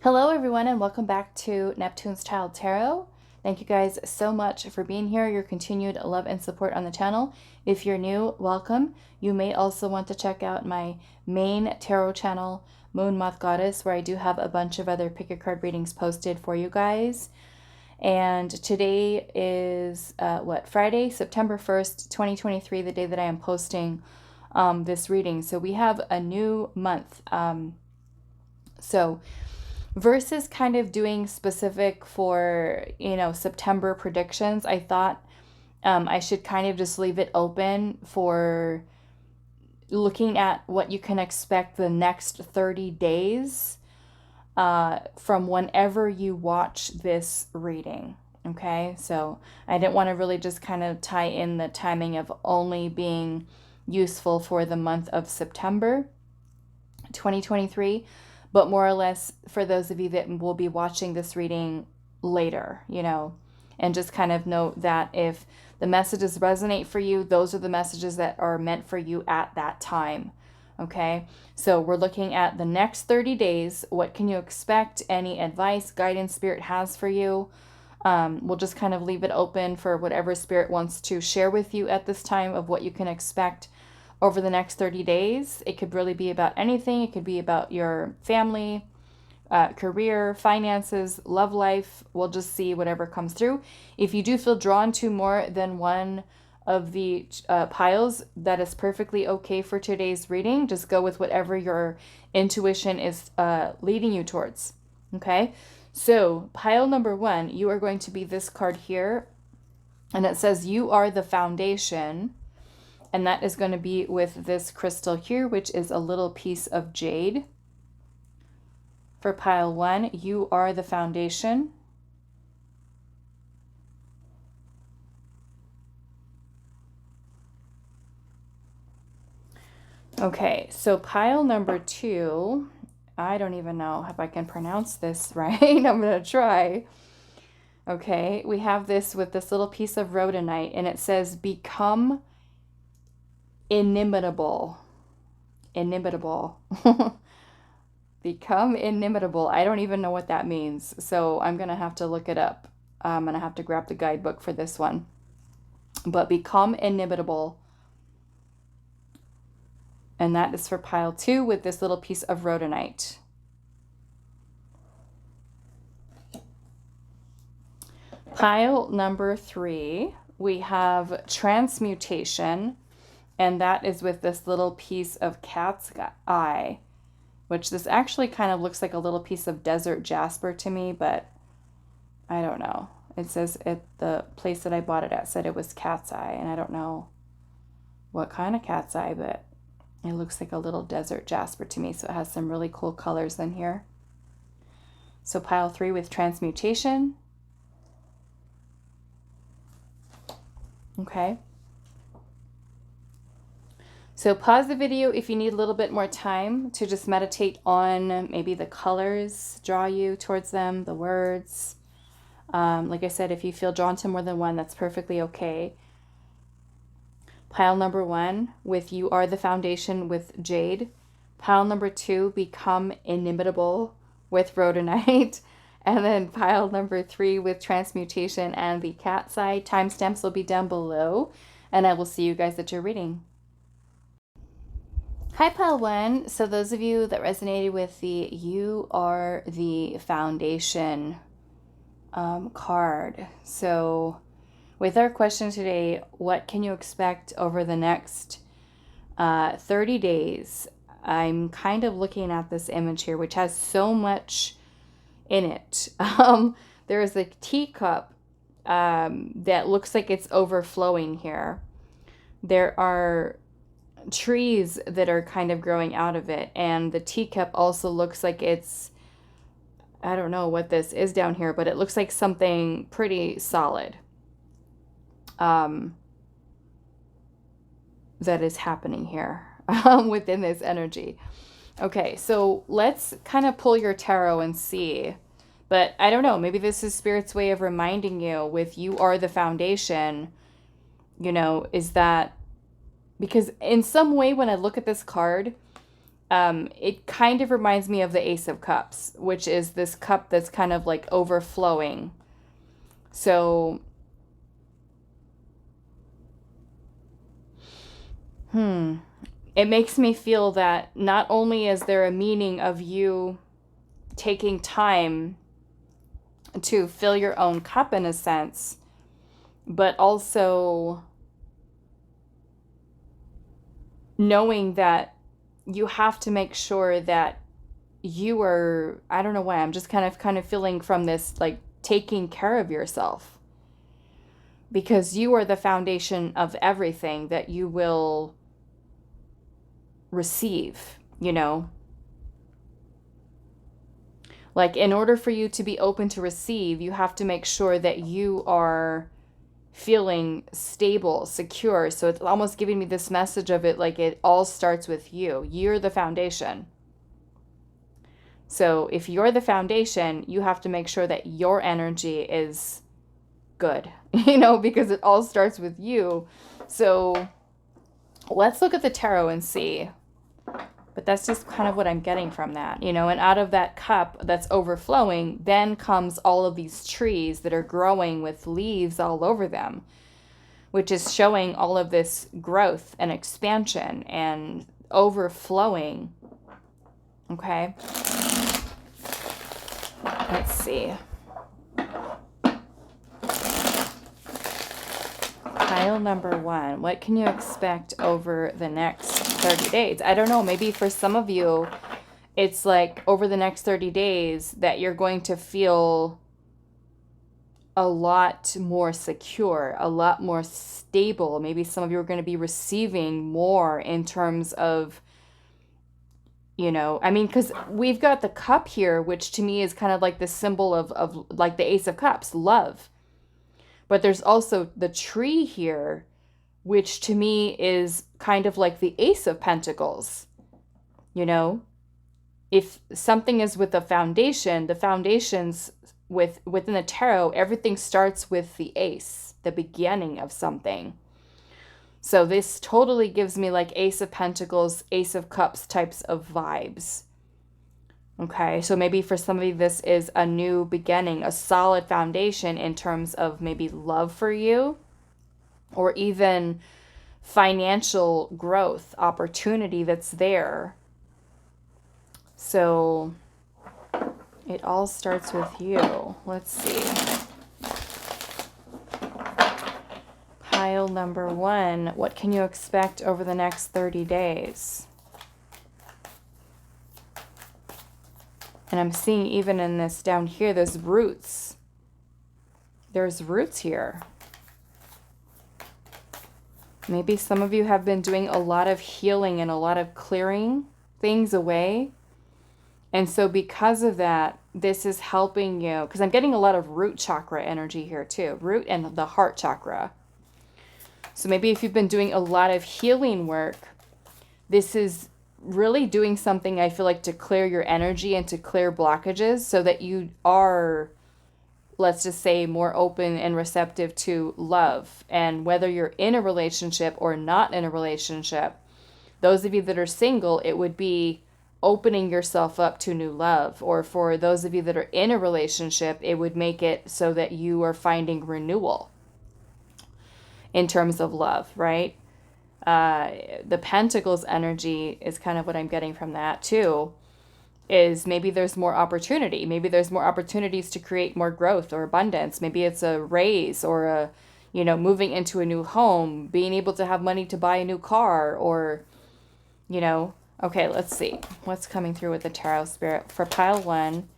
Hello everyone and welcome back to Neptune's Child Tarot. Thank you guys so much for being here, your continued love and support on the channel. If you're new, welcome. You may also want to check out my main tarot channel, Moon Moth Goddess, where I do have a bunch of other pick a card readings posted for you guys. And today is Friday, September 1st, 2023, the day that I am posting this reading. So we have a new month. Versus kind of doing specific for, September predictions, I thought I should kind of just leave it open for looking at what you can expect the next 30 days from whenever you watch this reading. Okay, so I didn't want to really just kind of tie in the timing of only being useful for the month of September 2023, but more or less for those of you that will be watching this reading later, and just kind of note that if the messages resonate for you, those are the messages that are meant for you at that time. Okay, so we're looking at the next 30 days. What can you expect? Any advice, guidance Spirit has for you? We'll just kind of leave it open for whatever Spirit wants to share with you at this time of what you can expect over the next 30 days. It could really be about anything. It could be about your family, career, finances, love life. We'll just see whatever comes through. If you do feel drawn to more than one of the piles, that is perfectly okay for today's reading. Just go with whatever your intuition is leading you towards. Okay, so pile number 1, you are going to be this card here, and it says you are the foundation. And that is going to be with this crystal here, which is a little piece of jade. For pile 1, you are the foundation. Okay, so pile number 2, I don't even know if I can pronounce this right. I'm going to try. Okay, we have this with this little piece of rhodonite, and it says become inimitable. Become inimitable. I don't even know what that means, so I'm gonna have to look it up. I'm gonna have to grab the guidebook for this one. But become inimitable, and that is for pile 2 with this little piece of rhodonite. Pile number 3, we have transmutation. And that is with this little piece of cat's eye, which this actually kind of looks like a little piece of desert jasper to me, but I don't know. It says at the place that I bought it at said it was cat's eye, and I don't know what kind of cat's eye, but it looks like a little desert jasper to me, so it has some really cool colors in here. So pile 3 with transmutation. Okay. So pause the video if you need a little bit more time to just meditate on maybe the colors, draw you towards them, the words. Like I said, if you feel drawn to more than one, that's perfectly okay. Pile number 1 with you are the foundation with jade. Pile number 2, become inimitable with rhodonite. And then pile number 3 with transmutation and the cat's eye. Timestamps will be down below, and I will see you guys at your reading. Hi, pile 1. So those of you that resonated with the you are the foundation card. So with our question today, what can you expect over the next 30 days? I'm kind of looking at this image here, which has so much in it. There is a teacup that looks like it's overflowing here. There are trees that are kind of growing out of it, and the teacup also looks like it's, I don't know what this is down here, but it looks like something pretty solid that is happening here within this energy. Okay, so let's kind of pull your tarot and see. But I don't know, maybe this is Spirit's way of reminding you with you are the foundation, is that because in some way when I look at this card, It kind of reminds me of the Ace of Cups, which is this cup that's kind of like overflowing. So, it makes me feel that not only is there a meaning of you taking time to fill your own cup in a sense, but also knowing that you have to make sure that you are, I don't know why, I'm just kind of feeling from this like taking care of yourself, because you are the foundation of everything that you will receive, you know? Like, in order for you to be open to receive, you have to make sure that you are feeling stable, secure. So it's almost giving me this message of it like it all starts with you. You're the foundation. So if you're the foundation, you have to make sure that your energy is good, you know, because it all starts with you. So let's look at the tarot and see. But that's just kind of what I'm getting from that, you know, and out of that cup that's overflowing, then comes all of these trees that are growing with leaves all over them, which is showing all of this growth and expansion and overflowing. Okay. Let's see. Pile number 1. What can you expect over the next 30 days? I don't know. Maybe for some of you, it's like over the next 30 days that you're going to feel a lot more secure, a lot more stable. Maybe some of you are going to be receiving more in terms of, you know, I mean, because we've got the cup here, which to me is kind of like the symbol of like the Ace of Cups, love. But there's also the tree here, which to me is kind of like the Ace of Pentacles. You know, if something is with a foundation, the foundations within the tarot, everything starts with the ace, the beginning of something. So this totally gives me like Ace of Pentacles, Ace of Cups types of vibes. Okay, so maybe for somebody this is a new beginning, a solid foundation in terms of maybe love for you, or even financial growth opportunity that's there. So it all starts with you. Let's see. Pile number 1. What can you expect over the next 30 days? And I'm seeing even in this down here, there's roots. There's roots here. Maybe some of you have been doing a lot of healing and a lot of clearing things away. And so because of that, this is helping you. Because I'm getting a lot of root chakra energy here too. Root and the heart chakra. So maybe if you've been doing a lot of healing work, this is really doing something, I feel like, to clear your energy and to clear blockages so that you are, let's just say, more open and receptive to love. And whether you're in a relationship or not in a relationship, those of you that are single, it would be opening yourself up to new love. Or for those of you that are in a relationship, it would make it so that you are finding renewal in terms of love, right? The Pentacles energy is kind of what I'm getting from that too, is maybe there's more opportunity. Maybe there's more opportunities to create more growth or abundance. Maybe it's a raise or a, you know, moving into a new home, being able to have money to buy a new car or, you know. Okay, let's see. What's coming through with the Tarot Spirit? For pile 1,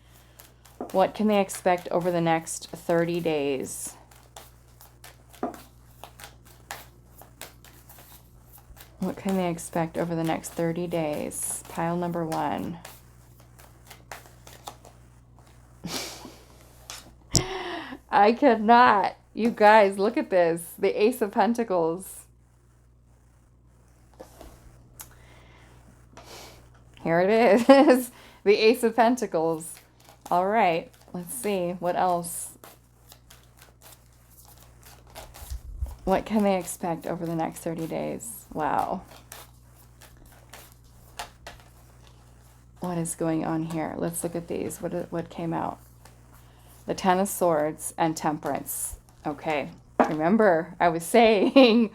what can they expect over the next 30 days? What can they expect over the next 30 days? Pile number 1. I cannot. You guys, look at this. The Ace of Pentacles. Here it is. The Ace of Pentacles. All right. Let's see. What else? What can they expect over the next 30 days? Wow. What is going on here? Let's look at these. What came out? The Ten of Swords and Temperance. Okay. Remember, I was saying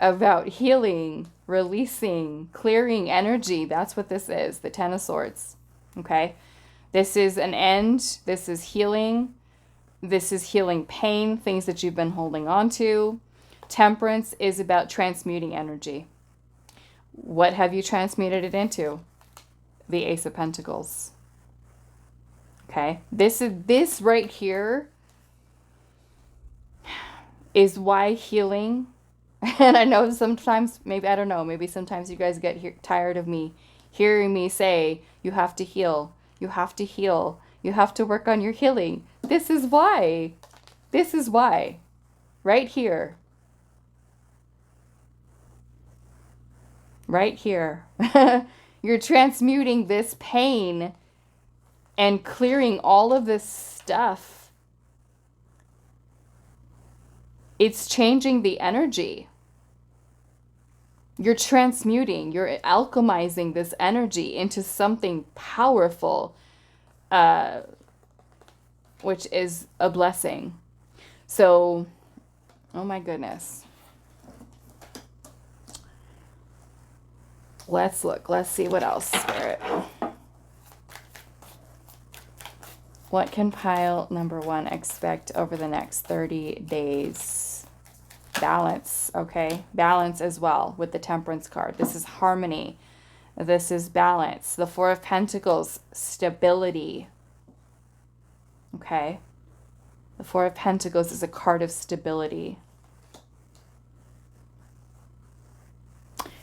about healing, releasing, clearing energy. That's what this is. The Ten of Swords. Okay. This is an end. This is healing. This is healing pain, things that you've been holding on to. Temperance is about transmuting energy. What have you transmuted it into? The Ace of Pentacles. Okay. This right here is why healing, and I know sometimes, maybe, I don't know, maybe sometimes you guys get tired of me hearing me say, you have to heal, you have to heal, you have to work on your healing. This is why. This is why. Right here. Right here. You're transmuting this pain and clearing all of this stuff. It's changing the energy. You're transmuting, you're alchemizing this energy into something powerful, which is a blessing. So, oh my goodness. Let's look. Let's see what else, Spirit. What can pile number 1 expect over the next 30 days? Balance, okay? Balance as well with the Temperance card. This is harmony. This is balance. The Four of Pentacles, stability. Okay? The Four of Pentacles is a card of stability.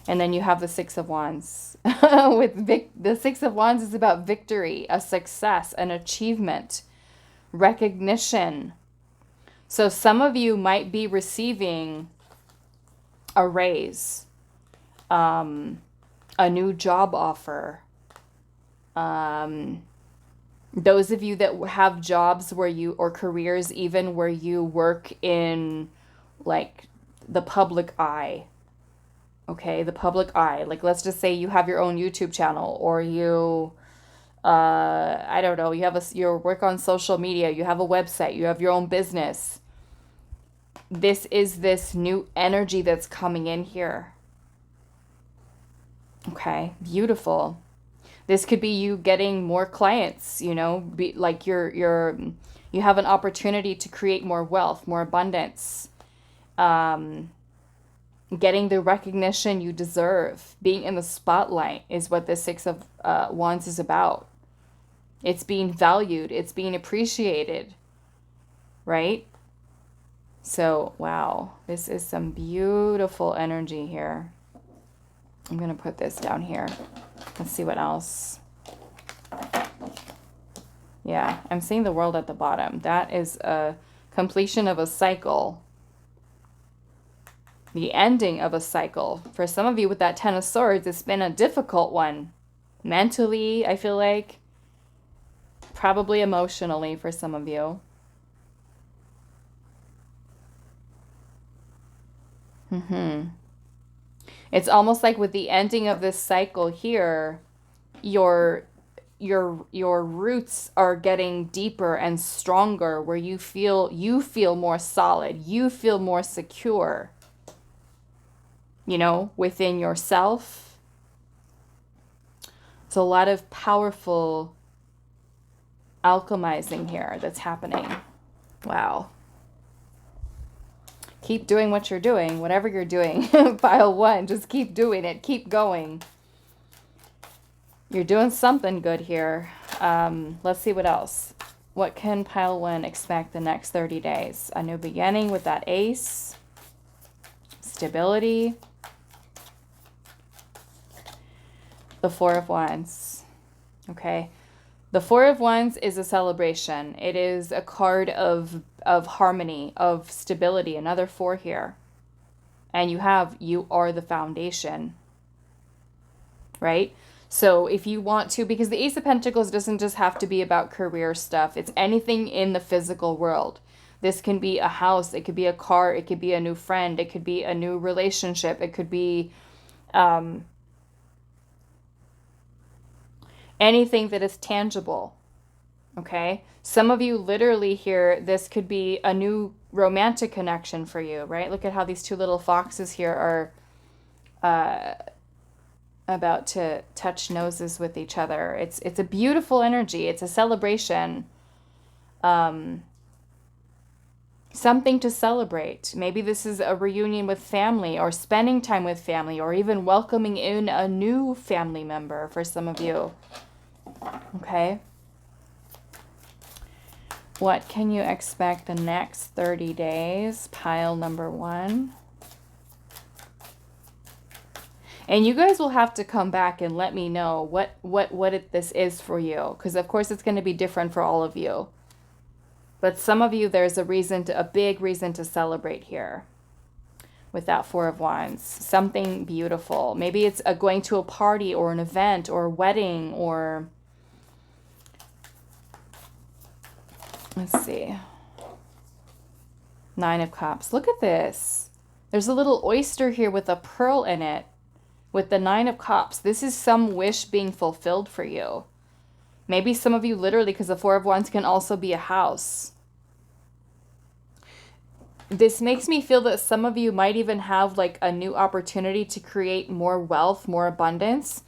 And then you have the Six of Wands. The Six of Wands is about victory, a success, an achievement, recognition. So some of you might be receiving a raise, a new job offer. Those of you that have jobs where you, or careers even where you work in like the public eye. Okay, the public eye. Like, let's just say you have your own YouTube channel, or you, I don't know, you have you work on social media, you have a website, you have your own business. This is this new energy that's coming in here. Okay, beautiful. This could be you getting more clients, you know, like you have an opportunity to create more wealth, more abundance. Getting the recognition you deserve. Being in the spotlight is what the Six of Wands is about. It's being valued. It's being appreciated. Right? So, wow. This is some beautiful energy here. I'm going to put this down here. Let's see what else. Yeah, I'm seeing the World at the bottom. That is a completion of a cycle. The ending of a cycle. For some of you with that Ten of Swords, it's been a difficult one. Mentally, I feel like. Probably emotionally for some of you. It's almost like with the ending of this cycle here, your roots are getting deeper and stronger, where you feel more solid, you feel more secure. You know, within yourself. It's a lot of powerful alchemizing here that's happening. Wow. Keep doing what you're doing, whatever you're doing. Pile 1, just keep doing it. Keep going. You're doing something good here. Let's see what else. What can pile 1 expect the next 30 days? A new beginning with that Ace. Stability. The Four of Wands. Okay. The Four of Wands is a celebration. It is a card of harmony, of stability. Another 4 here. And you are the foundation. Right? So if you want to, because the Ace of Pentacles doesn't just have to be about career stuff. It's anything in the physical world. This can be a house. It could be a car. It could be a new friend. It could be a new relationship. It could be... anything that is tangible. Okay? Some of you literally here, this could be a new romantic connection for you, right? Look at how these two little foxes here are about to touch noses with each other. It's a beautiful energy. It's a celebration. Something to celebrate. Maybe this is a reunion with family, or spending time with family, or even welcoming in a new family member for some of you. Okay? What can you expect the next 30 days? Pile number 1. And you guys will have to come back and let me know what this is for you. Because of course it's going to be different for all of you. But some of you, there's a big reason to celebrate here. With that 4 of Wands. Something beautiful. Maybe it's going to a party or an event or a wedding or... Let's see. 9 of Cups. Look at this. There's a little oyster here with a pearl in it. With the 9 of Cups. This is some wish being fulfilled for you. Maybe some of you literally, because the 4 of Wands can also be a house. This makes me feel that some of you might even have like a new opportunity to create more wealth, more abundance,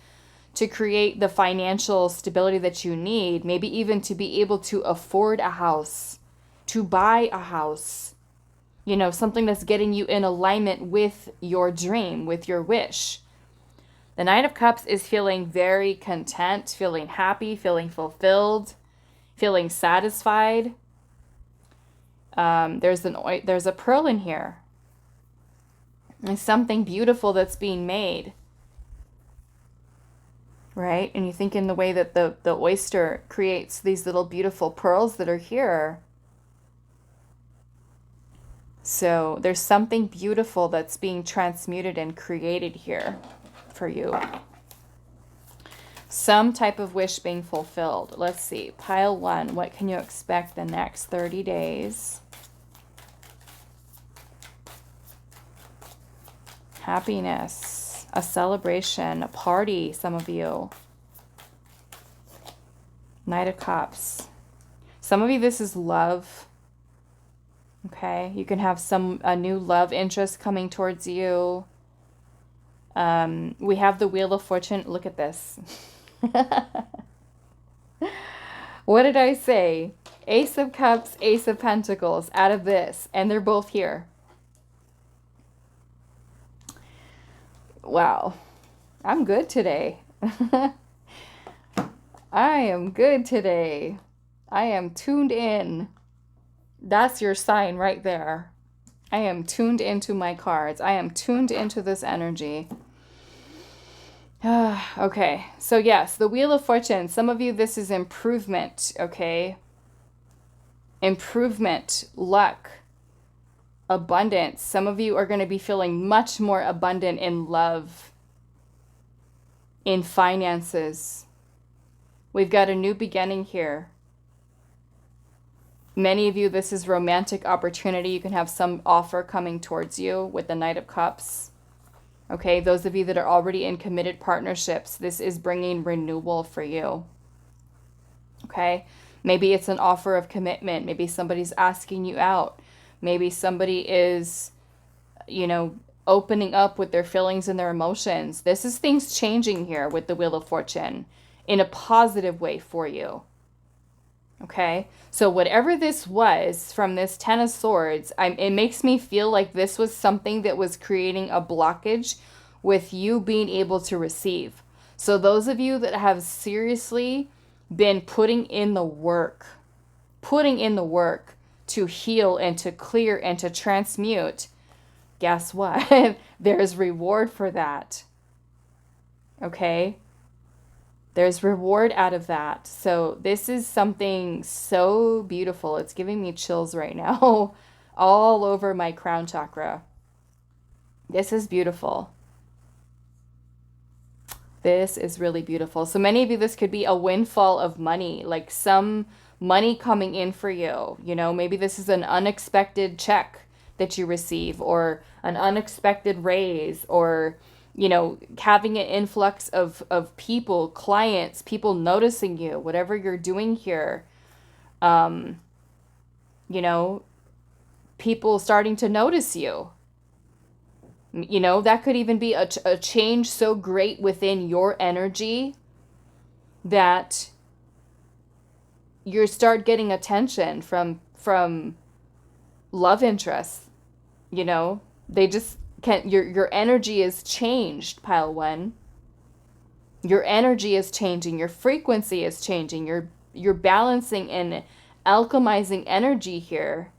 to create the financial stability that you need, maybe even to be able to afford a house, to buy a house, you know, something that's getting you in alignment with your dream, with your wish. The 9 of Cups is feeling very content, feeling happy, feeling fulfilled, feeling satisfied. There's a pearl in here. There's something beautiful that's being made. Right? And you think in the way that the oyster creates these little beautiful pearls that are here. So there's something beautiful that's being transmuted and created here for you. Some type of wish being fulfilled. Let's see. Pile 1. What can you expect the next 30 days? Happiness. A celebration. A party, some of you. Knight of Cups. Some of you, this is love. Okay? You can have a new love interest coming towards you. We have the Wheel of Fortune. Look at this. What did I say? Ace of Cups, Ace of Pentacles out of this. And they're both here. Wow. I'm good today. I am good today. I am tuned in. That's your sign right there. I am tuned into my cards. I am tuned into this energy. Okay, so yes, the Wheel of Fortune. Some of you, this is improvement, okay? Improvement, luck, abundance. Some of you are going to be feeling much more abundant in love, in finances. We've got a new beginning here. Many of you, this is romantic opportunity. You can have some offer coming towards you with the Knight of Cups. Okay, those of you that are already in committed partnerships, this is bringing renewal for you. Okay, maybe it's an offer of commitment. Maybe somebody's asking you out. Maybe somebody is, you know, opening up with their feelings and their emotions. This is things changing here with the Wheel of Fortune in a positive way for you. Okay, so whatever this was from this 10 of Swords, it makes me feel like this was something that was creating a blockage with you being able to receive. So those of you that have seriously been putting in the work to heal and to clear and to transmute, guess what? There's reward for that. Okay? There's reward out of that. So this is something so beautiful. It's giving me chills right now all over my crown chakra. This is beautiful. This is really beautiful. So many of you, this could be a windfall of money, like some money coming in for you. You know, maybe this is an unexpected check that you receive, or an unexpected raise, or having an influx of people, clients, people noticing you, whatever you're doing here, um, you know, people starting to notice you. That could even be a change so great within your energy that you start getting attention from love interests. They just can't. Your energy is changed, pile one. Your energy is changing. Your frequency is changing. You're balancing and alchemizing energy here.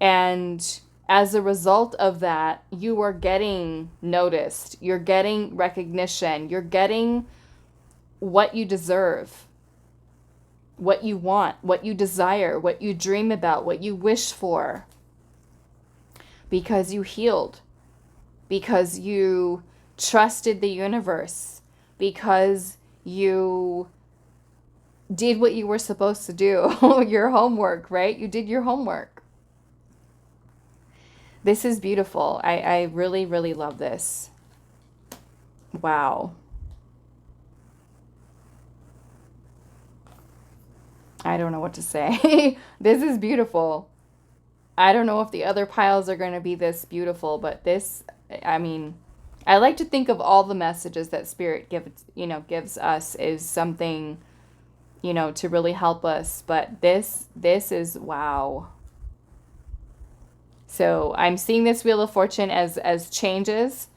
And as a result of that, you are getting noticed. You're getting recognition. You're getting what you deserve, what you want, what you desire, what you dream about, what you wish for. Because you healed. Because you trusted the universe. Because you did what you were supposed to do. Your homework, right? You did your homework. This is beautiful. I really, really love this. Wow. I don't know what to say. This is beautiful. I don't know if the other piles are going to be this beautiful, but this, I mean, I like to think of all the messages that Spirit gives us is something, to really help us. But this is wow. So I'm seeing this Wheel of Fortune as changes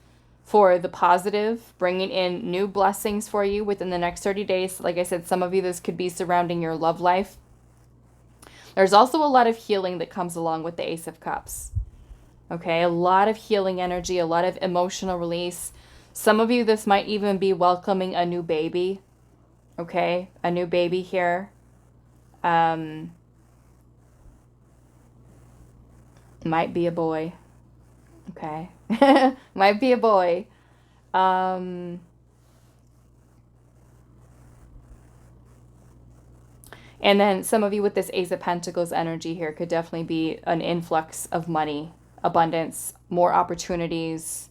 for the positive, bringing in new blessings for you within the next 30 days. Like I said, some of you, this could be surrounding your love life. There's also a lot of healing that comes along with the Ace of Cups. Okay, a lot of healing energy, a lot of emotional release. Some of you, this might even be welcoming a new baby. Okay, a new baby here. Might be a boy. Okay. Might be a boy. And then some of you with this Ace of Pentacles energy here could definitely be an influx of money, abundance, more opportunities.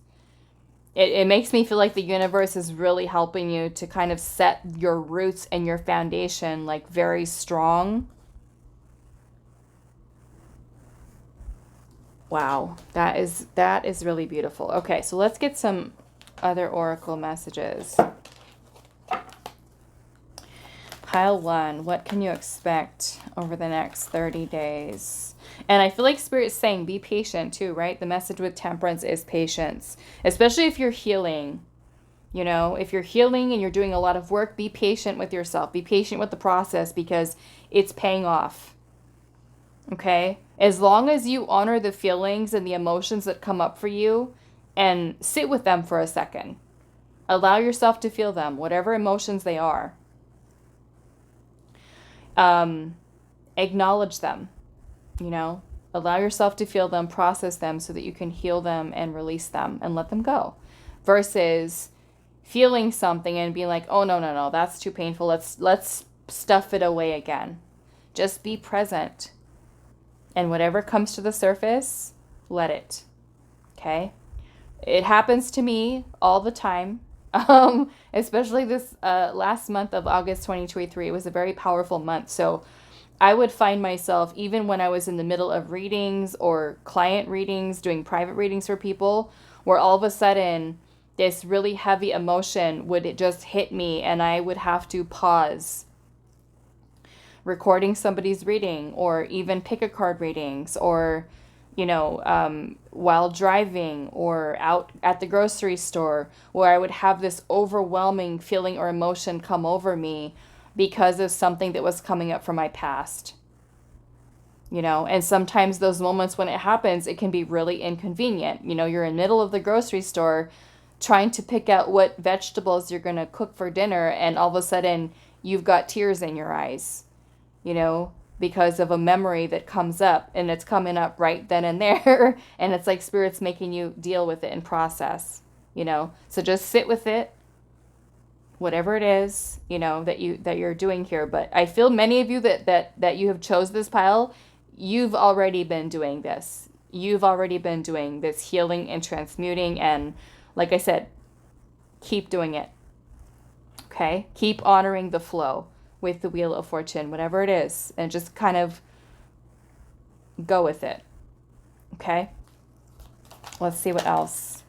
It makes me feel like the universe is really helping you to kind of set your roots and your foundation like very strong. Wow, that is really beautiful. Okay, so let's get some other oracle messages. Pile 1, what can you expect over the next 30 days? And I feel like Spirit's saying be patient too, right? The message with Temperance is patience, especially if you're healing. If you're healing and you're doing a lot of work, be patient with yourself. Be patient with the process because it's paying off. Okay? As long as you honor the feelings and the emotions that come up for you and sit with them for a second. Allow yourself to feel them, whatever emotions they are. Acknowledge them, allow yourself to feel them, process them so that you can heal them and release them and let them go. Versus feeling something and being like, oh, no, that's too painful. Let's stuff it away again. Just be present. And whatever comes to the surface, let it. Okay? It happens to me all the time. Especially this last month of August 2023. It was a very powerful month. So I would find myself, even when I was in the middle of readings or client readings, doing private readings for people, where all of a sudden this really heavy emotion would just hit me and I would have to pause recording somebody's reading or even pick a card readings or while driving or out at the grocery store, where I would have this overwhelming feeling or emotion come over me because of something that was coming up from my past. And sometimes those moments when it happens, it can be really inconvenient. You're in the middle of the grocery store trying to pick out what vegetables you're going to cook for dinner, and all of a sudden you've got tears in your eyes, because of a memory that comes up, and it's coming up right then and there. And it's like Spirit's making you deal with it and process, so just sit with it, whatever it is, that you're doing here. But I feel many of you that you have chose this pile, you've already been doing this. you've already been doing this healing and transmuting. And like I said, keep doing it. Okay? Keep honoring the flow with the Wheel of Fortune, whatever it is, and just kind of go with it. Okay? Let's see what else.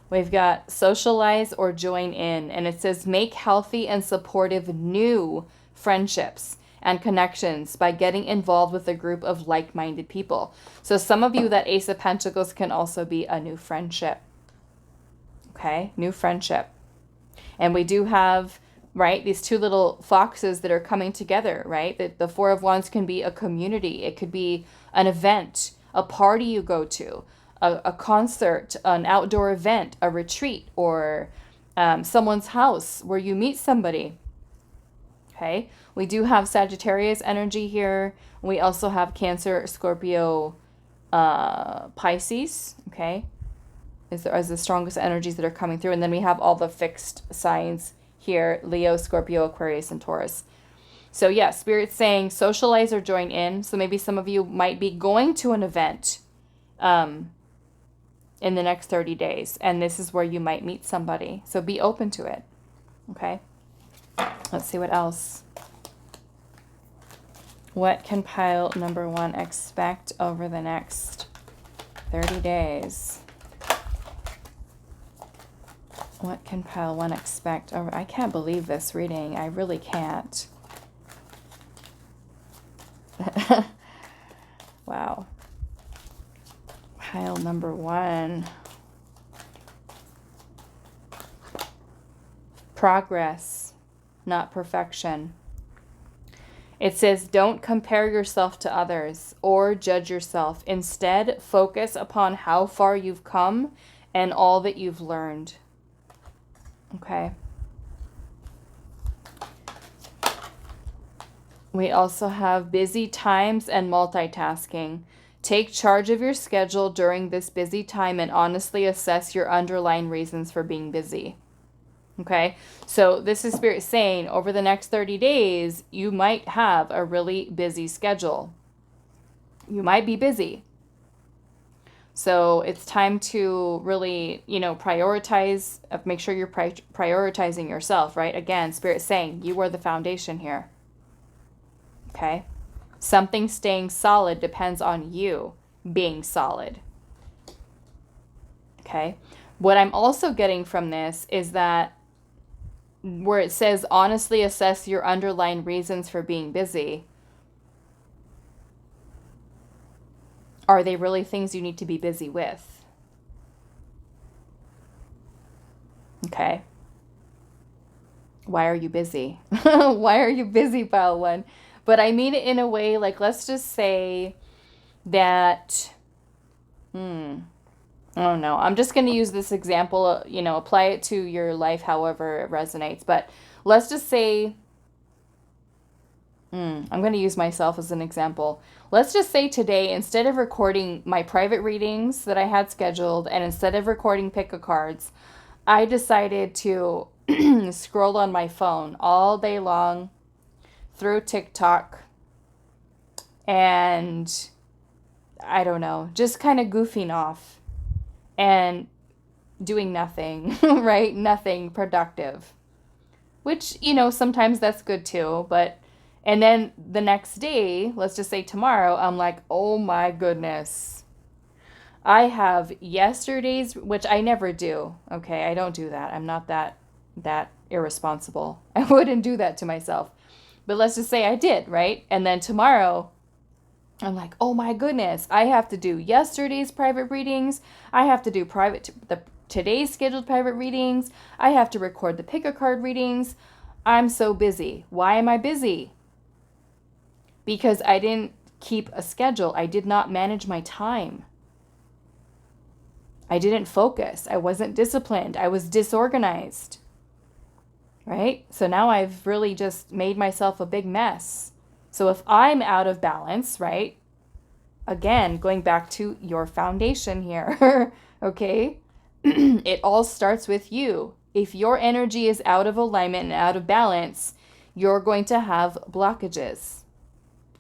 We've got socialize or join in, and it says make healthy and supportive new friendships and connections by getting involved with a group of like-minded people. So some of you, that Ace of Pentacles can also be a new friendship. Okay? New friendship. And we do have, right, these two little foxes that are coming together, right? The Four of Wands can be a community. It could be an event, a party you go to, a concert, an outdoor event, a retreat, or someone's house where you meet somebody. Okay? We do have Sagittarius energy here. We also have Cancer, Scorpio, Pisces. Okay? As the strongest energies that are coming through. And then we have all the fixed signs here, Leo, Scorpio, Aquarius, and Taurus. So yeah, Spirit's saying socialize or join in. So maybe some of you might be going to an event in the next 30 days. And this is where you might meet somebody. So be open to it. Okay? Let's see what else. What can pile number 1 expect over the next 30 days? What can pile 1 expect over? I can't believe this reading. I really can't. Wow. Pile number 1. Progress, not perfection. It says, don't compare yourself to others or judge yourself. Instead, focus upon how far you've come and all that you've learned. Okay. We also have busy times and multitasking. Take charge of your schedule during this busy time and honestly assess your underlying reasons for being busy. Okay, so this is Spirit saying over the next 30 days, you might have a really busy schedule. You might be busy. So it's time to really, prioritize, make sure you're prioritizing yourself, right? Again, Spirit saying you are the foundation here. Okay? Something staying solid depends on you being solid. Okay? What I'm also getting from this is that where it says honestly assess your underlying reasons for being busy, are they really things you need to be busy with? Okay. Why are you busy? Why are you busy, pile 1? But I mean it in a way like, let's just say that, I don't know. I'm just going to use this example, apply it to your life however it resonates. But let's just say, I'm going to use myself as an example. Let's just say today, instead of recording my private readings that I had scheduled, and instead of recording pick-a-cards, I decided to scroll on my phone all day long through TikTok and, I don't know, just kind of goofing off and doing nothing, right? Nothing productive. Which, sometimes that's good too, but... And then the next day, let's just say tomorrow, I'm like, oh my goodness. I have yesterday's, which I never do. Okay, I don't do that. I'm not that irresponsible. I wouldn't do that to myself. But let's just say I did, right? And then tomorrow, I'm like, oh my goodness. I have to do yesterday's private readings. I have to do today's scheduled private readings. I have to record the pick-a-card readings. I'm so busy. Why am I busy? Because I didn't keep a schedule. I did not manage my time. I didn't focus. I wasn't disciplined. I was disorganized. Right? So now I've really just made myself a big mess. So if I'm out of balance, right? Again, going back to your foundation here, okay? It all starts with you. If your energy is out of alignment and out of balance, you're going to have blockages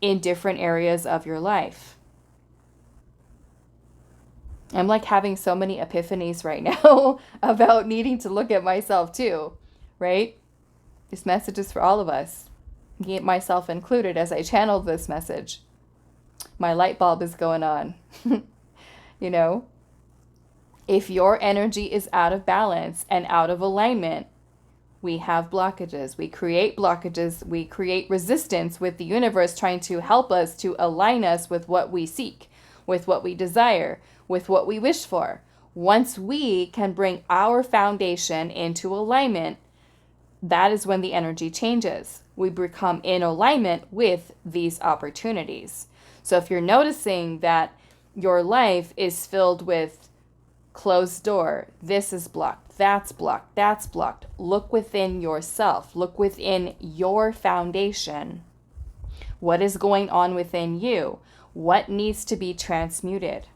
in different areas of your life. I'm like having so many epiphanies right now about needing to look at myself too, right? This message is for all of us, myself included, as I channeled this message. My light bulb is going on. You know, if your energy is out of balance and out of alignment, we have blockages. We create blockages. We create resistance with the universe trying to help us to align us with what we seek, with what we desire, with what we wish for. Once we can bring our foundation into alignment, that is when the energy changes. We become in alignment with these opportunities. So if you're noticing that your life is filled with closed door, this is blocked, that's blocked, that's blocked, look within yourself, look within your foundation. What is going on within you? What needs to be transmuted?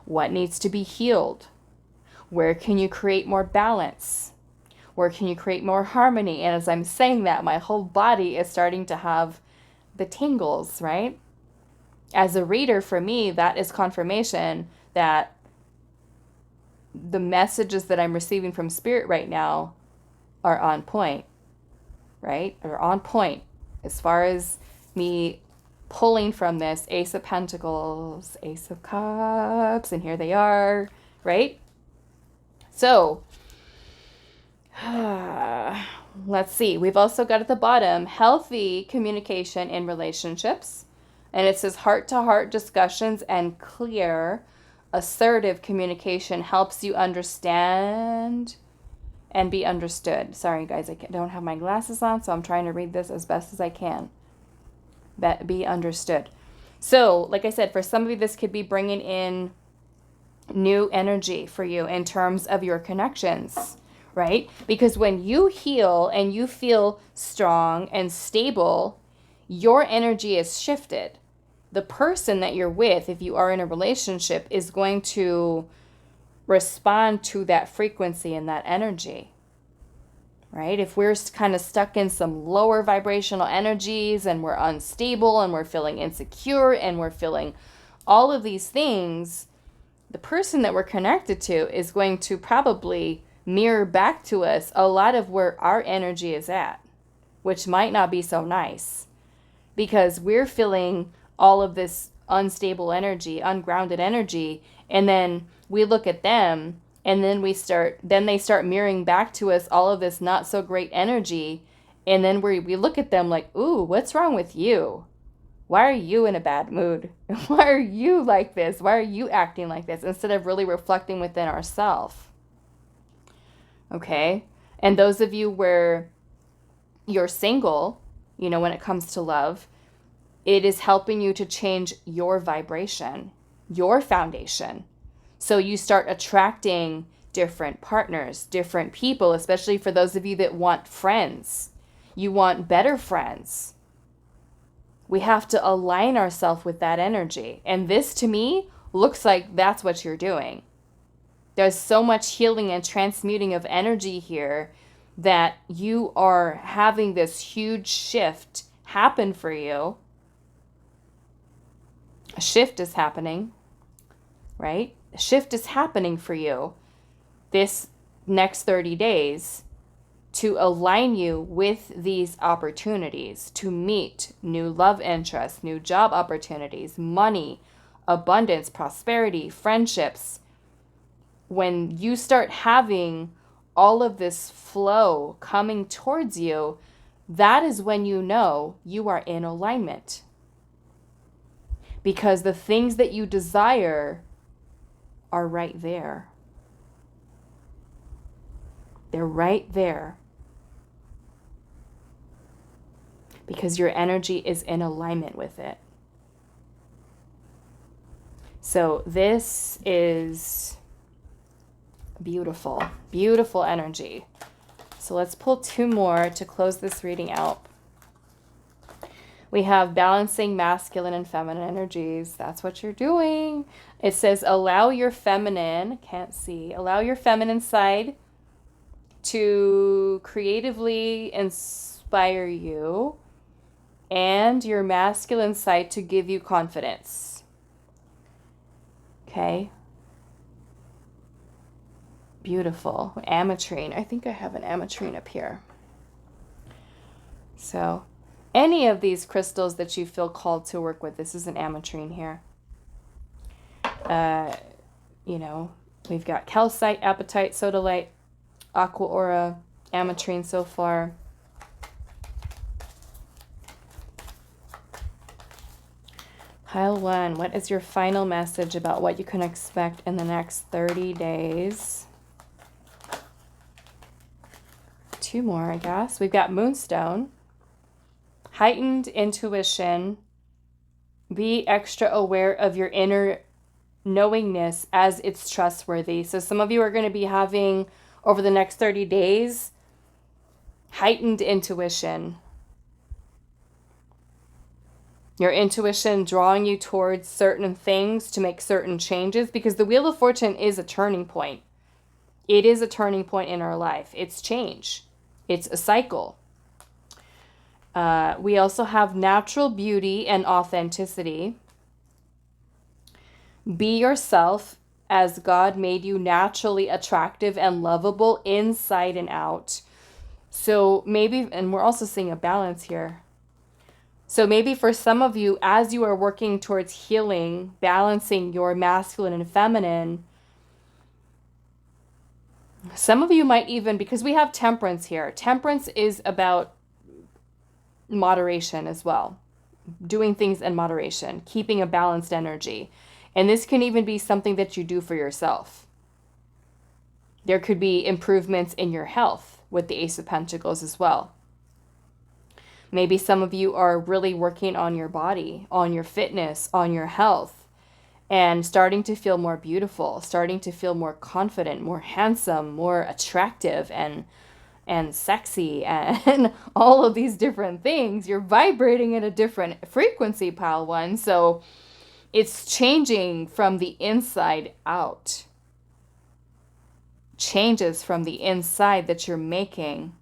What needs to be healed? Where can you create more balance? Where can you create more harmony? And as I'm saying that, my whole body is starting to have the tingles, right? As a reader, for me, that is confirmation that the messages that I'm receiving from Spirit right now are on point, right? Are on point as far as me pulling from this Ace of Pentacles, Ace of Cups, and here they are, right? So, let's see. We've also got at the bottom, healthy communication in relationships. And it says heart-to-heart discussions and clear, assertive communication helps you understand and be understood. Sorry, guys, I don't have my glasses on, so I'm trying to read this as best as I can. Be understood. So, like I said, for some of you, this could be bringing in new energy for you in terms of your connections, right? Because when you heal and you feel strong and stable, your energy is shifted. The person that you're with, if you are in a relationship, is going to respond to that frequency and that energy, right? If we're kind of stuck in some lower vibrational energies and we're unstable and we're feeling insecure and we're feeling all of these things, the person that we're connected to is going to probably mirror back to us a lot of where our energy is at, which might not be so nice because we're feeling all of this unstable energy, ungrounded energy, and then we look at them and then they start mirroring back to us all of this not so great energy, and then we look at them like, ooh, what's wrong with you? Why are you in a bad mood? Why are you like this? Why are you acting like this? Instead of really reflecting within ourselves. Okay? And those of you where you're single, you know, when it comes to love, it is helping you to change your vibration, your foundation. So you start attracting different partners, different people, especially for those of you that want friends. You want better friends. We have to align ourselves with that energy. And this, to me, looks like that's what you're doing. There's so much healing and transmuting of energy here that you are having this huge shift happen for you. A shift is happening, right? A shift is happening for you this next 30 days to align you with these opportunities, to meet new love interests, new job opportunities, money, abundance, prosperity, friendships. When you start having all of this flow coming towards you, that is when you know you are in alignment. Because the things that you desire are right there. They're right there. Because your energy is in alignment with it. So this is beautiful, beautiful energy. So let's pull two more to close this reading out. We have balancing masculine and feminine energies. That's what you're doing. It says, allow your feminine, allow your feminine side to creatively inspire you and your masculine side to give you confidence. Okay. Beautiful. Ametrine. I think I have an ametrine up here. So any of these crystals that you feel called to work with, this is an ametrine here. You know, we've got calcite, apatite, sodalite, aqua aura, ametrine so far. Pile 1, what is your final message about what you can expect in the next 30 days? 2 more, I guess. We've got Moonstone. Heightened intuition. Be extra aware of your inner knowingness as it's trustworthy. So some of you are going to be having, over the next 30 days, heightened intuition. Your intuition drawing you towards certain things to make certain changes, because the Wheel of Fortune is a turning point. It is a turning point in our life. It's change. It's a cycle. We also have natural beauty and authenticity. Be yourself as God made you, naturally attractive and lovable inside and out. So maybe, and we're also seeing a balance here. So maybe for some of you, as you are working towards healing, balancing your masculine and feminine, some of you might even, because we have temperance here. Temperance is about moderation as well. Doing things in moderation, keeping a balanced energy. And this can even be something that you do for yourself. There could be improvements in your health with the Ace of Pentacles as well. Maybe some of you are really working on your body, on your fitness, on your health, and starting to feel more beautiful, starting to feel more confident, more handsome, more attractive, and sexy, and all of these different things. You're vibrating at a different frequency, Pile 1. So it's changing from the inside out. Changes from the inside that you're making,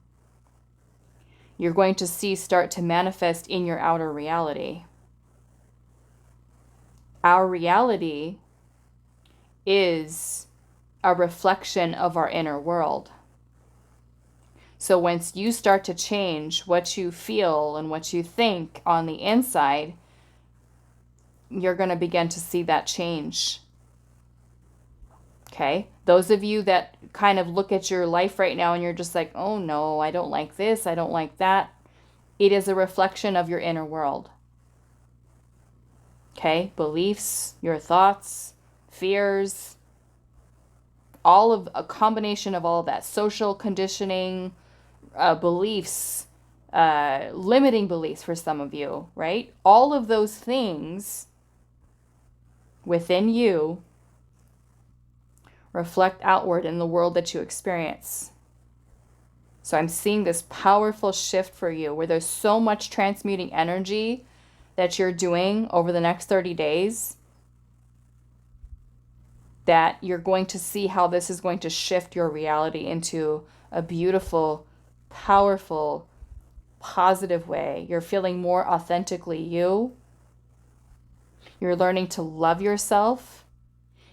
you're going to see start to manifest in your outer reality. Our reality is a reflection of our inner world. So once you start to change what you feel and what you think on the inside, you're going to begin to see that change. Okay? Those of you that kind of look at your life right now and you're just like, oh no, I don't like this, I don't like that. It is a reflection of your inner world. Okay? Beliefs, your thoughts, fears, all of a combination of all of that. Social conditioning, beliefs, limiting beliefs for some of you, right? All of those things within you reflect outward in the world that you experience. So I'm seeing this powerful shift for you where there's so much transmuting energy that you're doing over the next 30 days that you're going to see how this is going to shift your reality into a beautiful, powerful, positive way. You're feeling more authentically you. You're learning to love yourself.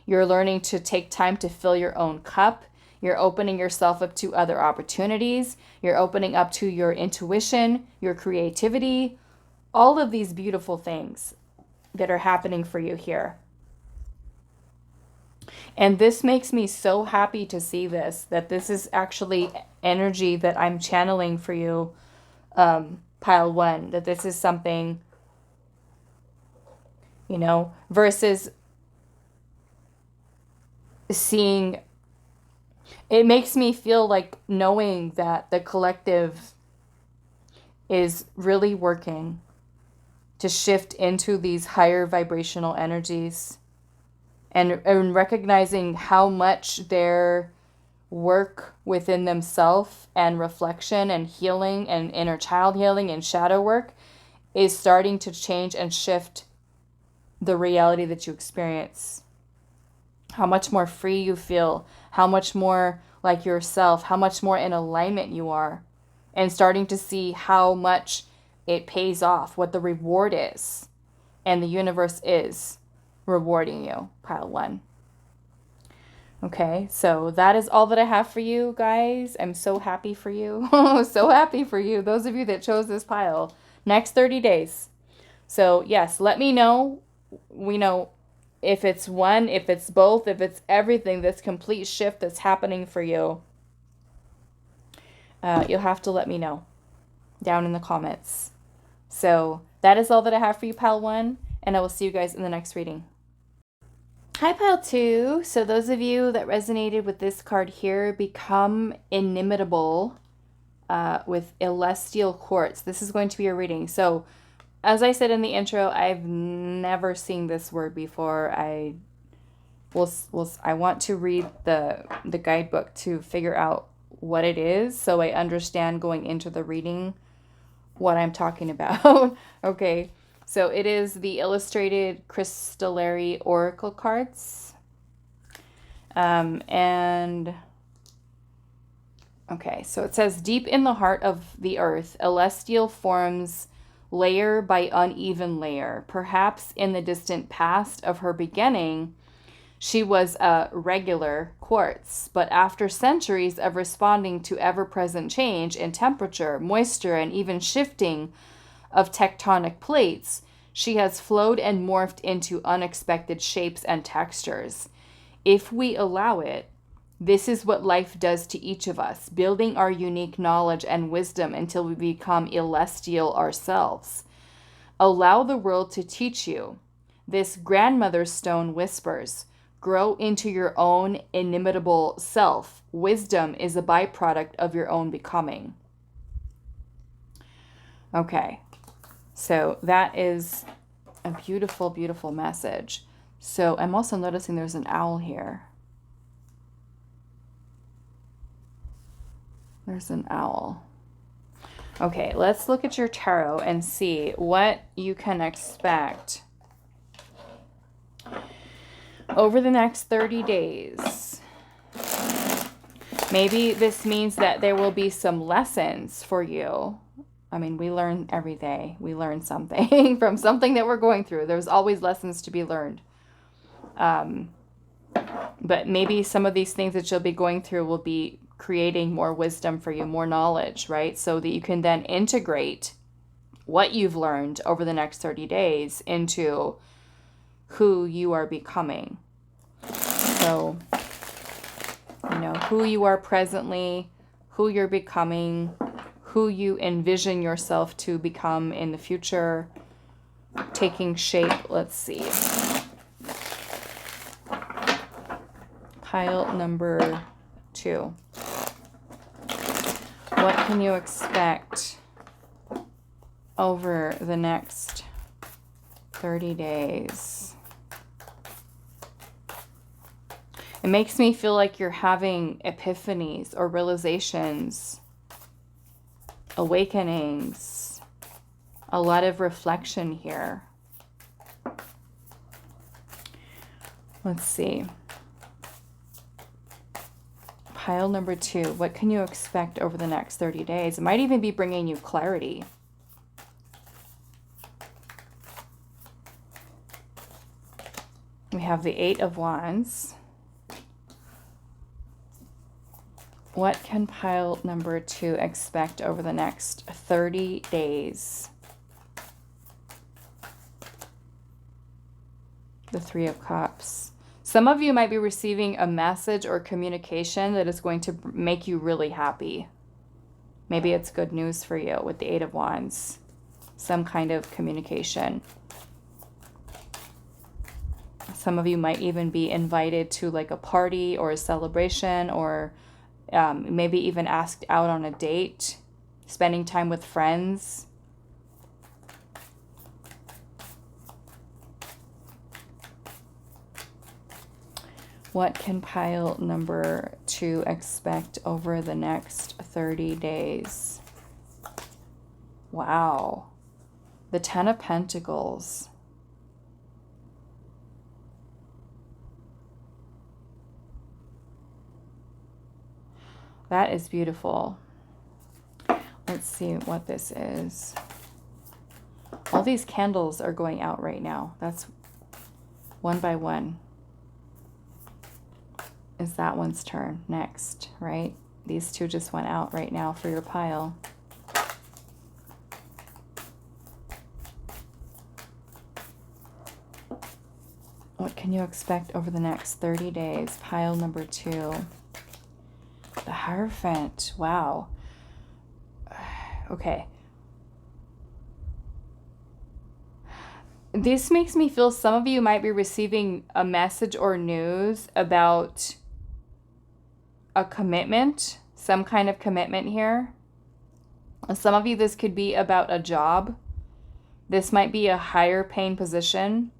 You're learning to take time to fill your own cup. You're opening yourself up to other opportunities. You're opening up to your intuition, your creativity, all of these beautiful things that are happening for you here. And this makes me so happy to see this, that this is actually energy that I'm channeling for you, Pile 1, that this is something, you know, versus seeing, it makes me feel like knowing that the collective is really working to shift into these higher vibrational energies, and recognizing how much their work within themselves and reflection and healing and inner child healing and shadow work is starting to change and shift the reality that you experience. How much more free you feel, how much more like yourself, how much more in alignment you are, and starting to see how much it pays off, what the reward is, and the universe is rewarding you, Pile 1. Okay, so that is all that I have for you guys. I'm so happy for you. So happy for you. Those of you that chose this pile. Next 30 days. So yes, let me know. We know if it's one, if it's both, if it's everything, this complete shift that's happening for you. You'll have to let me know down in the comments. So that is all that I have for you, Pile 1, and I will see you guys in the next reading. Hi, Pile 2. So those of you that resonated with this card here, become inimitable with celestial quartz. This is going to be your reading. So as I said in the intro, I've never seen this word before. I want to read the guidebook to figure out what it is, so I understand going into the reading what I'm talking about. Okay, so it is the illustrated crystallary oracle cards. And okay, so it says, deep in the heart of the earth, celestial forms layer by uneven layer. Perhaps in the distant past of her beginning, she was a regular quartz, but after centuries of responding to ever-present change in temperature, moisture, and even shifting of tectonic plates, she has flowed and morphed into unexpected shapes and textures. If we allow it, this is what life does to each of us, building our unique knowledge and wisdom until we become celestial ourselves. Allow the world to teach you. This grandmother stone whispers, grow into your own inimitable self. Wisdom is a byproduct of your own becoming. Okay, so that is a beautiful, beautiful message. So I'm also noticing there's an owl here. There's an owl. Okay, let's look at your tarot and see what you can expect over the next 30 days. Maybe this means that there will be some lessons for you. I mean, we learn every day. We learn something from something that we're going through. There's always lessons to be learned. But maybe some of these things that you'll be going through will be creating more wisdom for you, more knowledge, right? So that you can then integrate what you've learned over the next 30 days into who you are becoming. So, you know, who you are presently, who you're becoming, who you envision yourself to become in the future, taking shape. Let's see. Pile number 2. What can you expect over the next 30 days? It makes me feel like you're having epiphanies or realizations, awakenings, a lot of reflection here. Let's see. Pile number 2, what can you expect over the next 30 days? It might even be bringing you clarity. We have the 8 of Wands. What can pile number 2 expect over the next 30 days? The 3 of Cups. Some of you might be receiving a message or communication that is going to make you really happy. Maybe it's good news for you with the 8 of Wands. Some kind of communication. Some of you might even be invited to like a party or a celebration, or maybe even asked out on a date, spending time with friends. What can pile number 2 expect over the next 30 days? Wow. The 10 of Pentacles. That is beautiful. Let's see what this is. All these candles are going out right now. That's one by one. is that one's turn next, right? These two just went out right now for your pile. What can you expect over the next 30 days? Pile number 2. The Hierophant. Wow. Okay. This makes me feel some of you might be receiving a message or news about a commitment, some kind of commitment here. Some of you, this could be about a job. This might be a higher paying position.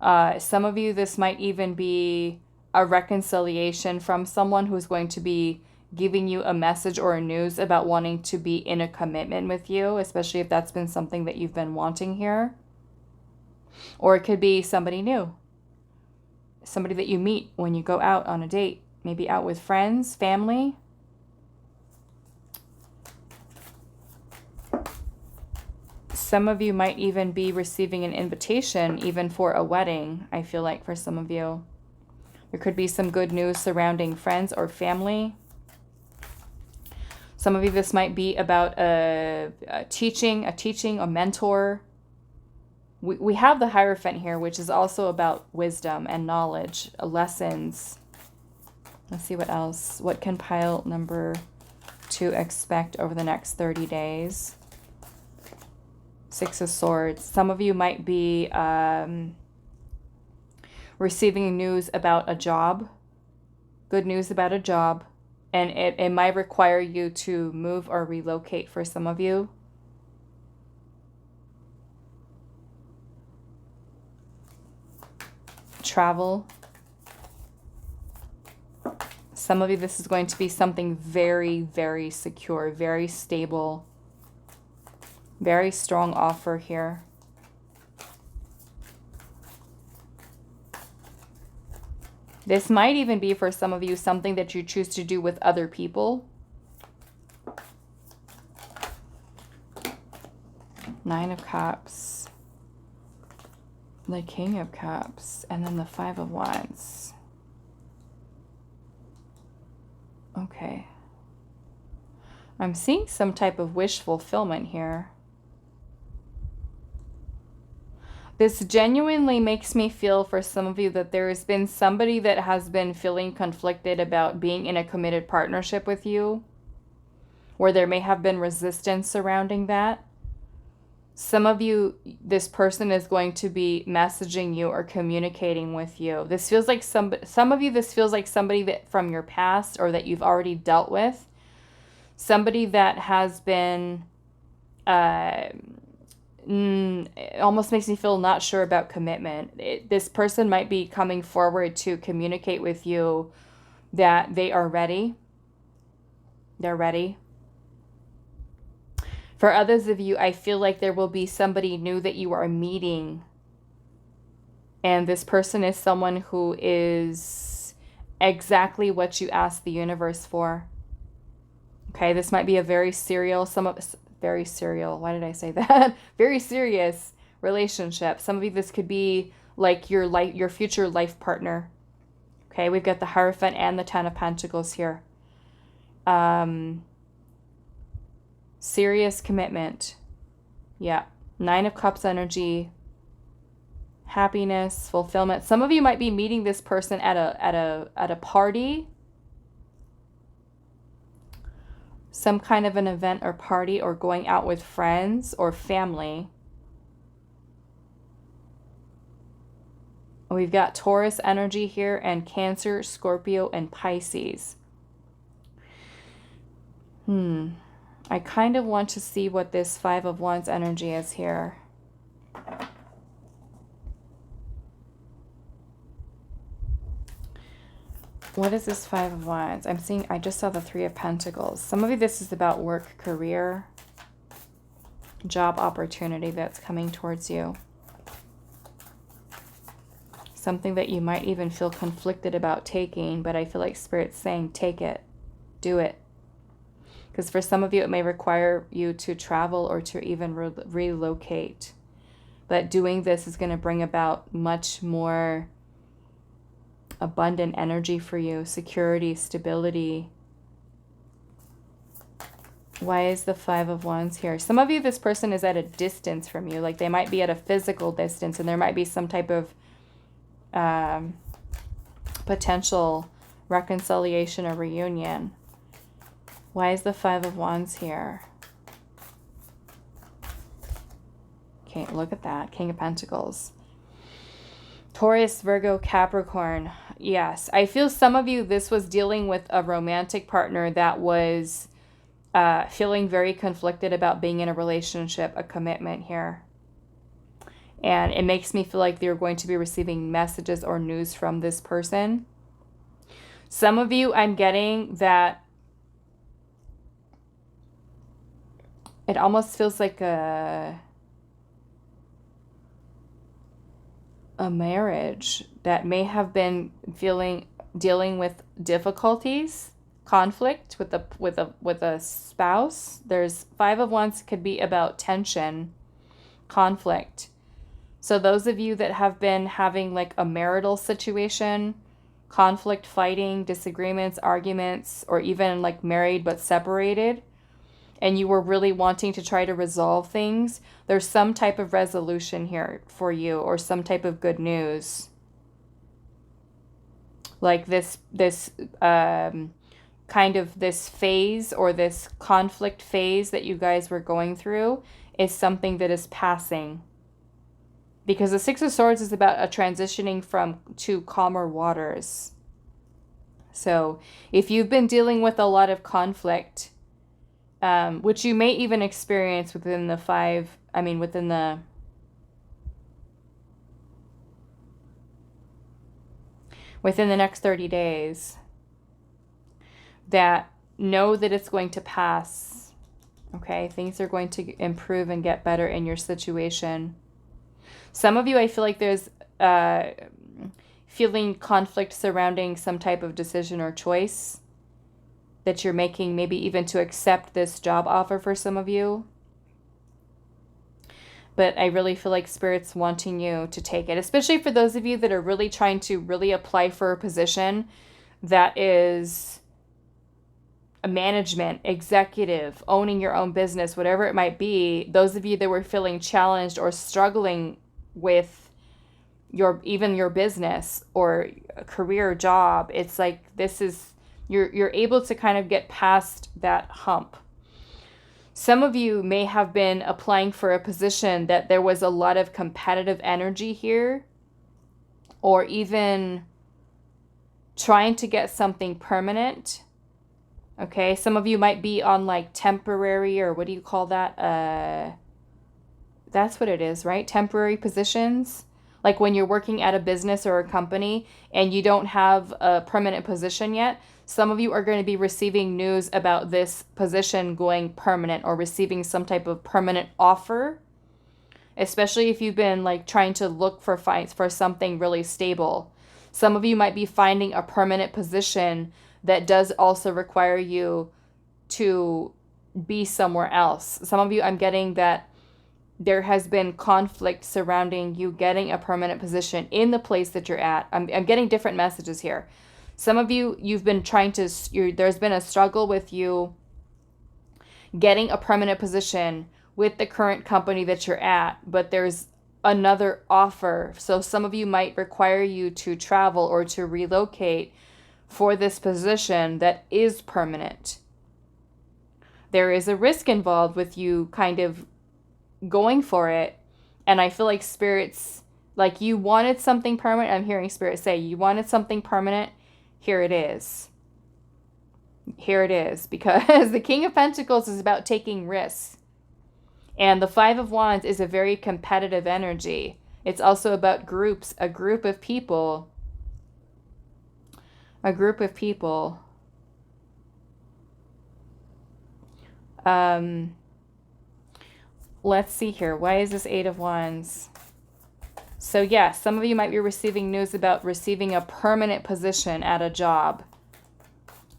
Some of you, this might even be a reconciliation from someone who's going to be giving you a message or a news about wanting to be in a commitment with you, especially if that's been something that you've been wanting here. Or it could be somebody new, somebody that you meet when you go out on a date, maybe out with friends, family. Some of you might even be receiving an invitation even for a wedding, I feel like, for some of you. There could be some good news surrounding friends or family. Some of you, this might be about a teaching, a mentor. We have the Hierophant here, which is also about wisdom and knowledge, lessons. Let's see what else. What can pile number 2 expect over the next 30 days? 6 of Swords. Some of you might be receiving news about a job. Good news about a job. And it might require you to move or relocate for some of you. Travel. Some of you, this is going to be something very, very secure, very stable, very strong offer here. This might even be for some of you something that you choose to do with other people. 9 of Cups. The King of Cups, and then the 5 of Wands. Okay. I'm seeing some type of wish fulfillment here. This genuinely makes me feel for some of you that there has been somebody that has been feeling conflicted about being in a committed partnership with you, where there may have been resistance surrounding that. Some of you, this person is going to be messaging you or communicating with you. This feels like some of you, this feels like somebody that from your past or that you've already dealt with. Somebody that has been, it almost makes me feel not sure about commitment. This person might be coming forward to communicate with you that they are ready. They're ready. For others of you, I feel like there will be somebody new that you are meeting. And this person is someone who is exactly what you asked the universe for. Okay, this might be a very serial, very serious relationship. Some of you, this could be like your future life partner. Okay, we've got the Hierophant and the 10 of Pentacles here. Serious commitment. Yeah. 9 of Cups energy. Happiness, fulfillment. Some of you might be meeting this person at a party. Some kind of an event or party, or going out with friends or family. We've got Taurus energy here, and Cancer, Scorpio, and Pisces. I kind of want to see what this 5 of Wands energy is here. What is this 5 of Wands? I just saw the 3 of Pentacles. Some of you, this is about work, career, job opportunity that's coming towards you. Something that you might even feel conflicted about taking, but I feel like Spirit's saying, take it, do it. Because for some of you, it may require you to travel or to even relocate. But doing this is going to bring about much more abundant energy for you, security, stability. Why is the Five of Wands here? Some of you, this person is at a distance from you. Like they might be at a physical distance, and there might be some type of potential reconciliation or reunion. Why is the Five of Wands here? Okay, look at that. King of Pentacles. Taurus, Virgo, Capricorn. Yes, I feel some of you, this was dealing with a romantic partner that was feeling very conflicted about being in a relationship, a commitment here. And it makes me feel like you're going to be receiving messages or news from this person. Some of you, I'm getting that it almost feels like a marriage that may have been dealing with difficulties, conflict with a spouse. There's Five of Wands could be about tension, conflict. So those of you that have been having like a marital situation, conflict, fighting, disagreements, arguments, or even like married but separated, and you were really wanting to try to resolve things, there's some type of resolution here for you, or some type of good news. Like this kind of this phase, or this conflict phase that you guys were going through, is something that is passing. Because the Six of Swords is about a transitioning to calmer waters. So if you've been dealing with a lot of conflict, which you may even experience within the next 30 days, that know that it's going to pass. Okay, things are going to improve and get better in your situation. Some of you, I feel like there's feeling conflict surrounding some type of decision or choice that you're making, maybe even to accept this job offer for some of you. But I really feel like Spirit's wanting you to take it, especially for those of you that are really trying to really apply for a position that is a management, executive, owning your own business, whatever it might be. Those of you that were feeling challenged or struggling with your business or a career job, it's like this is you're able to kind of get past that hump. Some of you may have been applying for a position that there was a lot of competitive energy here, or even trying to get something permanent. Okay, some of you might be on like temporary, or what do you call that? That's what it is, right? Temporary positions. Like when you're working at a business or a company and you don't have a permanent position yet, some of you are going to be receiving news about this position going permanent, or receiving some type of permanent offer, especially if you've been like trying to look for something really stable. Some of you might be finding a permanent position that does also require you to be somewhere else. Some of you, I'm getting that there has been conflict surrounding you getting a permanent position in the place that you're at. I'm getting different messages here. Some of you, you've been there's been a struggle with you getting a permanent position with the current company that you're at, but there's another offer. So some of you might require you to travel or to relocate for this position that is permanent. There is a risk involved with you kind of going for it. And I feel like Spirit's like, you wanted something permanent. I'm hearing Spirit say you wanted something permanent. Here it is. Here it is. Because the King of Pentacles is about taking risks. And the Five of Wands is a very competitive energy. It's also about groups, a group of people. A group of people. Let's see here. Why is this Eight of Wands? So yes, some of you might be receiving news about receiving a permanent position at a job.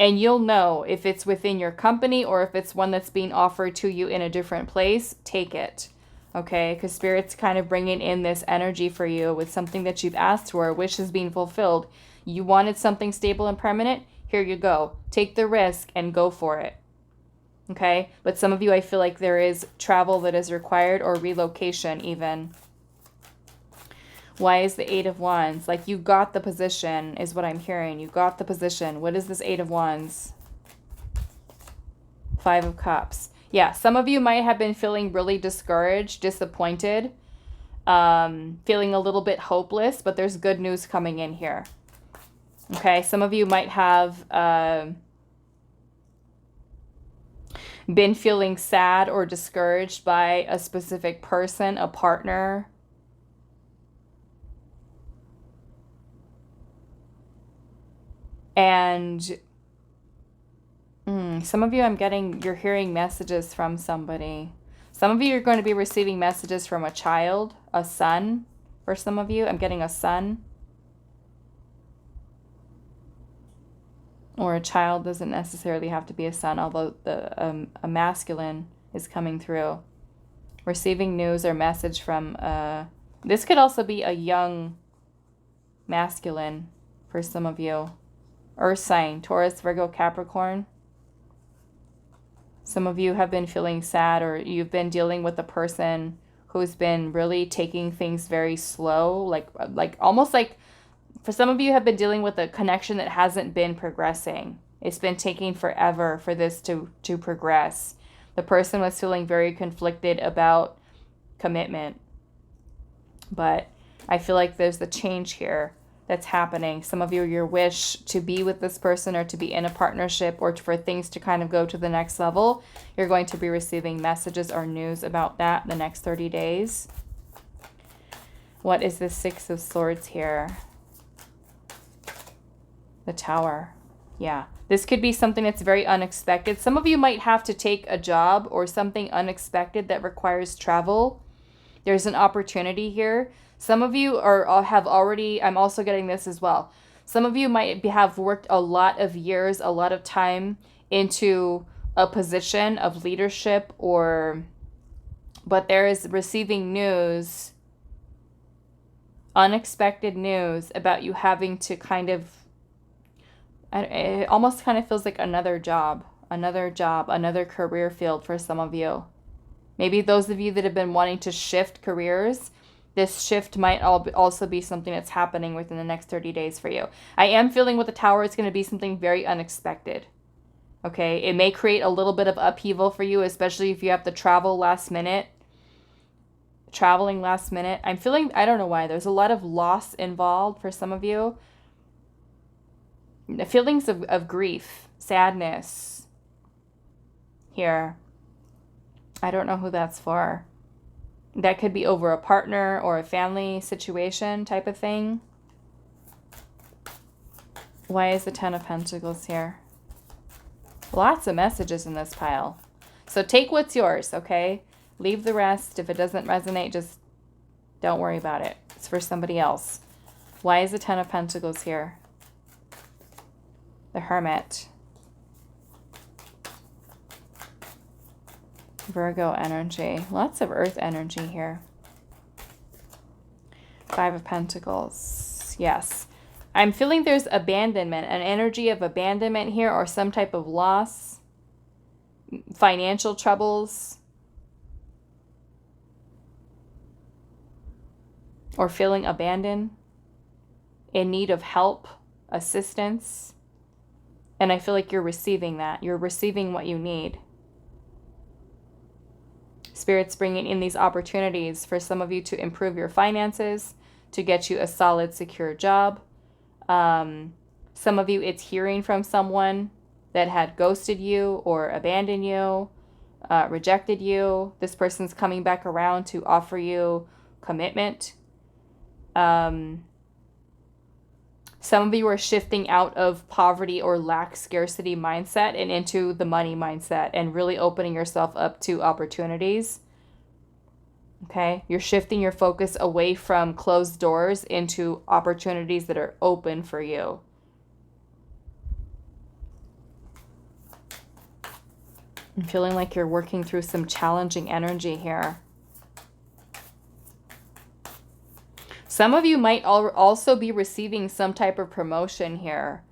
And you'll know if it's within your company or if it's one that's being offered to you in a different place. Take it. Okay, because Spirit's kind of bringing in this energy for you with something that you've asked for, a wish is being fulfilled. You wanted something stable and permanent? Here you go. Take the risk and go for it. Okay, but some of you, I feel like there is travel that is required, or relocation even. Why is the Eight of Wands? Like, you got the position is what I'm hearing. You got the position. What is this Eight of Wands? Five of Cups. Yeah, some of you might have been feeling really discouraged, disappointed, feeling a little bit hopeless, but there's good news coming in here. Okay, some of you might have been feeling sad or discouraged by a specific person, a partner. And some of you, you're hearing messages from somebody. Some of you are going to be receiving messages from a child, a son. For some of you, I'm getting a son. Or a child doesn't necessarily have to be a son, although a masculine is coming through. Receiving news or message from, this could also be a young masculine for some of you. Earth sign, Taurus, Virgo, Capricorn. Some of you have been feeling sad, or you've been dealing with a person who's been really taking things very slow, like almost like, for some of you have been dealing with a connection that hasn't been progressing. It's been taking forever for this to progress. The person was feeling very conflicted about commitment. But I feel like there's a change here that's happening. Some of you, your wish to be with this person or to be in a partnership or for things to kind of go to the next level, you're going to be receiving messages or news about that in the next 30 days. What is the Six of Swords here? The Tower. Yeah. This could be something that's very unexpected. Some of you might have to take a job or something unexpected that requires travel. There's an opportunity here. Some of you have already, I'm also getting this as well. Some of you might have worked a lot of years, a lot of time into a position of leadership, but there is receiving news, unexpected news about you having to kind of, it almost kind of feels like another job, another career field for some of you. Maybe those of you that have been wanting to shift careers, this shift might also be something that's happening within the next 30 days for you. I am feeling with the Tower, it's going to be something very unexpected. Okay, it may create a little bit of upheaval for you, especially if you have to travel last minute. Traveling last minute. I'm feeling, I don't know why, there's a lot of loss involved for some of you. Feelings of grief, sadness here. I don't know who that's for. That could be over a partner or a family situation type of thing. Why is the Ten of Pentacles here? Lots of messages in this pile. So take what's yours, okay? Leave the rest. If it doesn't resonate, just don't worry about it. It's for somebody else. Why is the Ten of Pentacles here? The Hermit. Virgo energy. Lots of earth energy here. Five of Pentacles. Yes. I'm feeling there's abandonment, an energy of abandonment here, or some type of loss, financial troubles, or feeling abandoned, in need of help, assistance. And I feel like you're receiving that. You're receiving what you need. Spirit's bringing in these opportunities for some of you to improve your finances, to get you a solid, secure job. Some of you, it's hearing from someone that had ghosted you or abandoned you, rejected you. This person's coming back around to offer you commitment. Some of you are shifting out of poverty or lack scarcity mindset and into the money mindset and really opening yourself up to opportunities. Okay? You're shifting your focus away from closed doors into opportunities that are open for you. I'm feeling like you're working through some challenging energy here. Some of you might also be receiving some type of promotion here,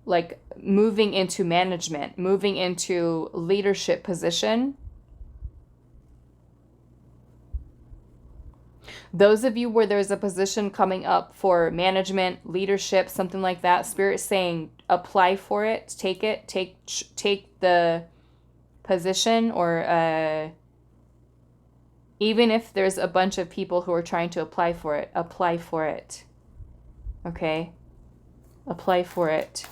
like moving into management, moving into leadership position. Those of you where there's a position coming up for management, leadership, something like that, Spirit saying apply for it, take it, take the position, or even if there's a bunch of people who are trying to apply for it, apply for it. Okay? Apply for it.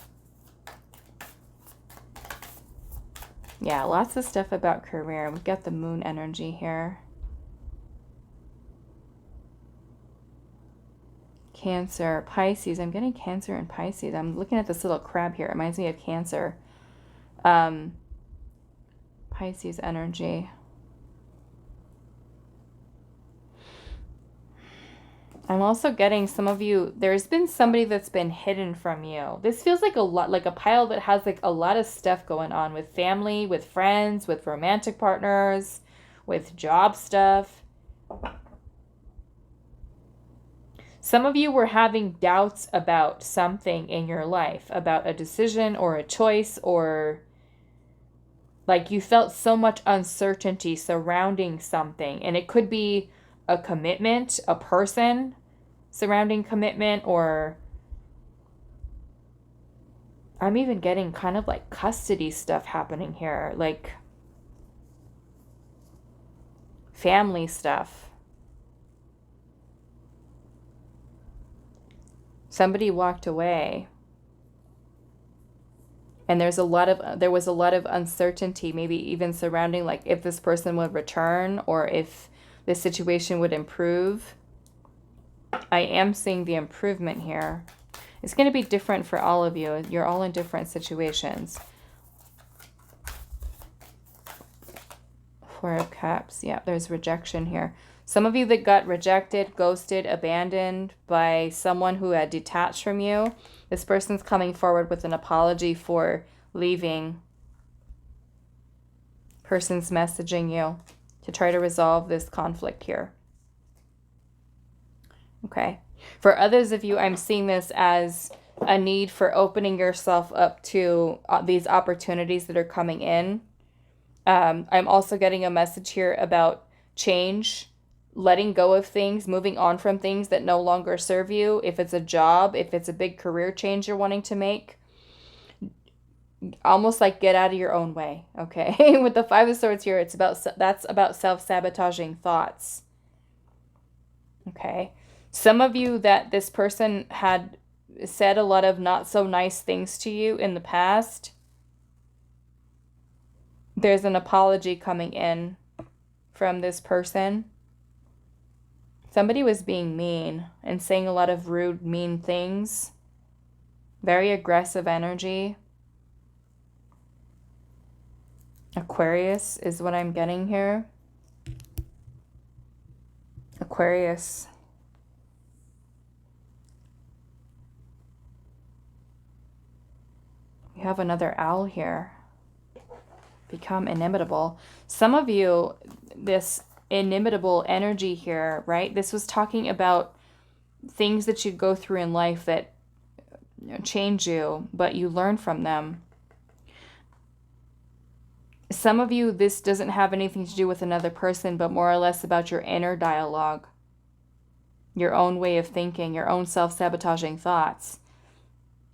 Yeah, lots of stuff about career. We've got the moon energy here. Cancer, Pisces. I'm getting Cancer and Pisces. I'm looking at this little crab here. It reminds me of Cancer. Pisces energy. I'm also getting some of you, there's been somebody that's been hidden from you. This feels like a lot, like a pile that has like a lot of stuff going on with family, with friends, with romantic partners, with job stuff. Some of you were having doubts about something in your life, about a decision or a choice, or like you felt so much uncertainty surrounding something. And it could be a commitment, a person surrounding commitment, or I'm even getting kind of like custody stuff happening here, like family stuff. Somebody walked away. And there was a lot of uncertainty, maybe even surrounding like if this person would return or if the situation would improve. I am seeing the improvement here. It's going to be different for all of you. You're all in different situations. Four of Cups. Yeah, there's rejection here. Some of you that got rejected, ghosted, abandoned by someone who had detached from you. This person's coming forward with an apology for leaving. Person's messaging you to try to resolve this conflict here. Okay. For others of you, I'm seeing this as a need for opening yourself up to these opportunities that are coming in. I'm also getting a message here about change, letting go of things, moving on from things that no longer serve you. If it's a job, if it's a big career change you're wanting to make, almost like get out of your own way, okay? With the Five of Swords here, that's about self-sabotaging thoughts. Okay? Some of you that this person had said a lot of not so nice things to you in the past, there's an apology coming in from this person. Somebody was being mean and saying a lot of rude, mean things. Very aggressive energy. Aquarius is what I'm getting here. Aquarius. We have another owl here. Become inimitable. Some of you, this inimitable energy here, right? This was talking about things that you go through in life that change you, but you learn from them. Some of you, this doesn't have anything to do with another person, but more or less about your inner dialogue, your own way of thinking, your own self-sabotaging thoughts.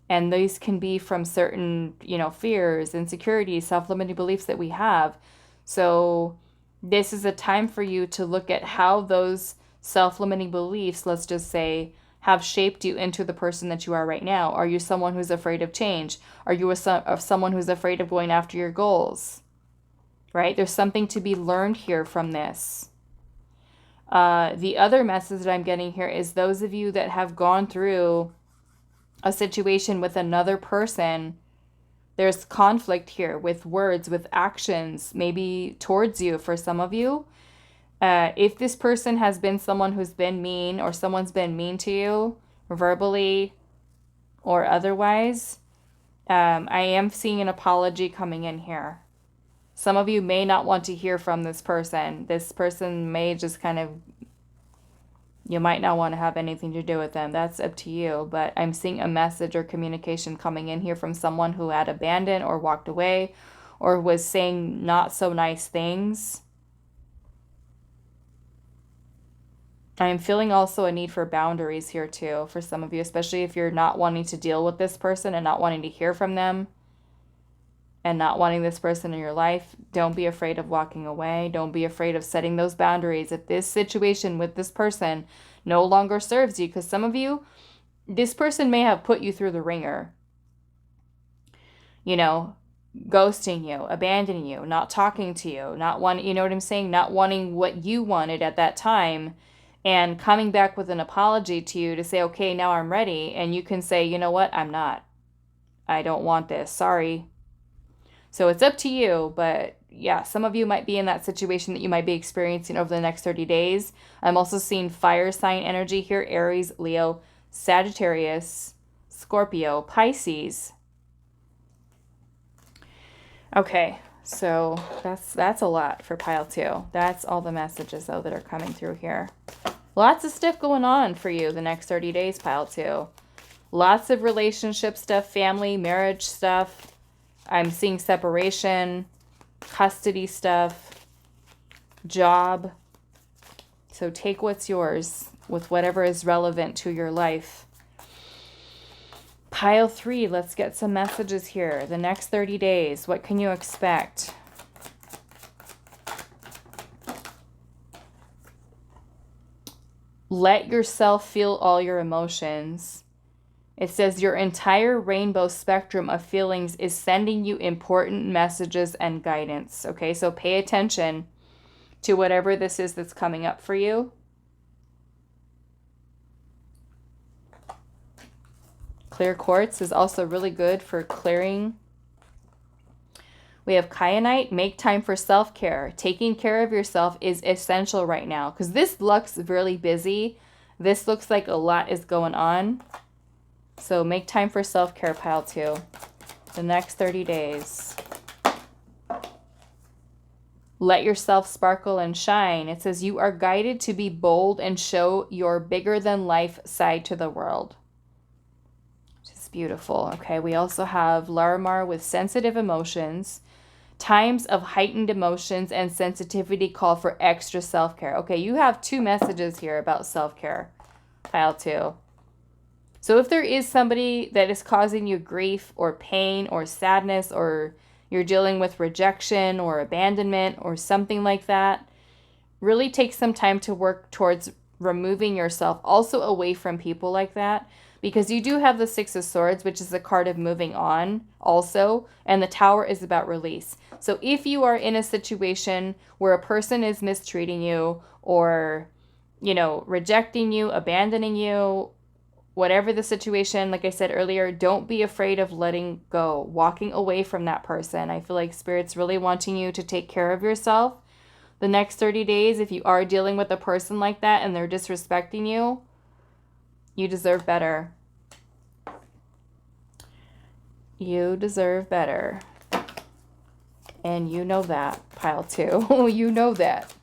And these can be from certain, fears, insecurities, self-limiting beliefs that we have. So this is a time for you to look at how those self-limiting beliefs, let's just say, have shaped you into the person that you are right now. Are you someone who's afraid of change? Are you someone who's afraid of going after your goals? Right? There's something to be learned here from this. The other message that I'm getting here is those of you that have gone through a situation with another person, there's conflict here with words, with actions, maybe towards you for some of you. If this person has been someone who's been mean, or someone's been mean to you, verbally or otherwise, I am seeing an apology coming in here. Some of you may not want to hear from this person. This person may just kind of You might not want to have anything to do with them. That's up to you. But I'm seeing a message or communication coming in here from someone who had abandoned or walked away or was saying not so nice things. I'm feeling also a need for boundaries here too for some of you, especially if you're not wanting to deal with this person and not wanting to hear from them and not wanting this person in your life. Don't be afraid of walking away. Don't be afraid of setting those boundaries. If this situation with this person no longer serves you, because some of you, this person may have put you through the ringer, you know, ghosting you, abandoning you, not talking to you, not wanting, you know what I'm saying? Not wanting what you wanted at that time and coming back with an apology to you to say, okay, now I'm ready. And you can say, you know what? I'm not. I don't want this. Sorry. So it's up to you. But yeah, some of you might be in that situation that you might be experiencing over the next 30 days. I'm also seeing fire sign energy here. Aries, Leo, Sagittarius, Scorpio, Pisces. Okay, so that's a lot for pile 2. That's all the messages, though, that are coming through here. Lots of stuff going on for you the next 30 days, pile 2. Lots of relationship stuff, family, marriage stuff. I'm seeing separation, custody stuff, job. So take what's yours with whatever is relevant to your life. Pile 3, let's get some messages here. The next 30 days, what can you expect? Let yourself feel all your emotions. It says your entire rainbow spectrum of feelings is sending you important messages and guidance. Okay, so pay attention to whatever this is that's coming up for you. Clear quartz is also really good for clearing. We have kyanite. Make time for self-care. Taking care of yourself is essential right now because this looks really busy. This looks like a lot is going on. So make time for self-care, pile 2. The next 30 days. Let yourself sparkle and shine. It says you are guided to be bold and show your bigger than life side to the world. It's beautiful. Okay, we also have Larimar with sensitive emotions. Times of heightened emotions and sensitivity call for extra self-care. Okay, you have 2 messages here about self-care, pile 2. So if there is somebody that is causing you grief or pain or sadness, or you're dealing with rejection or abandonment or something like that, really take some time to work towards removing yourself also away from people like that. Because you do have the 6 of Swords, which is a card of moving on also. And the Tower is about release. So if you are in a situation where a person is mistreating you or, you know, rejecting you, abandoning you, whatever the situation, like I said earlier, don't be afraid of letting go, walking away from that person. I feel like Spirit's really wanting you to take care of yourself the next 30 days. If you are dealing with a person like that and they're disrespecting you, you deserve better. You deserve better. And you know that, pile 2. You know that.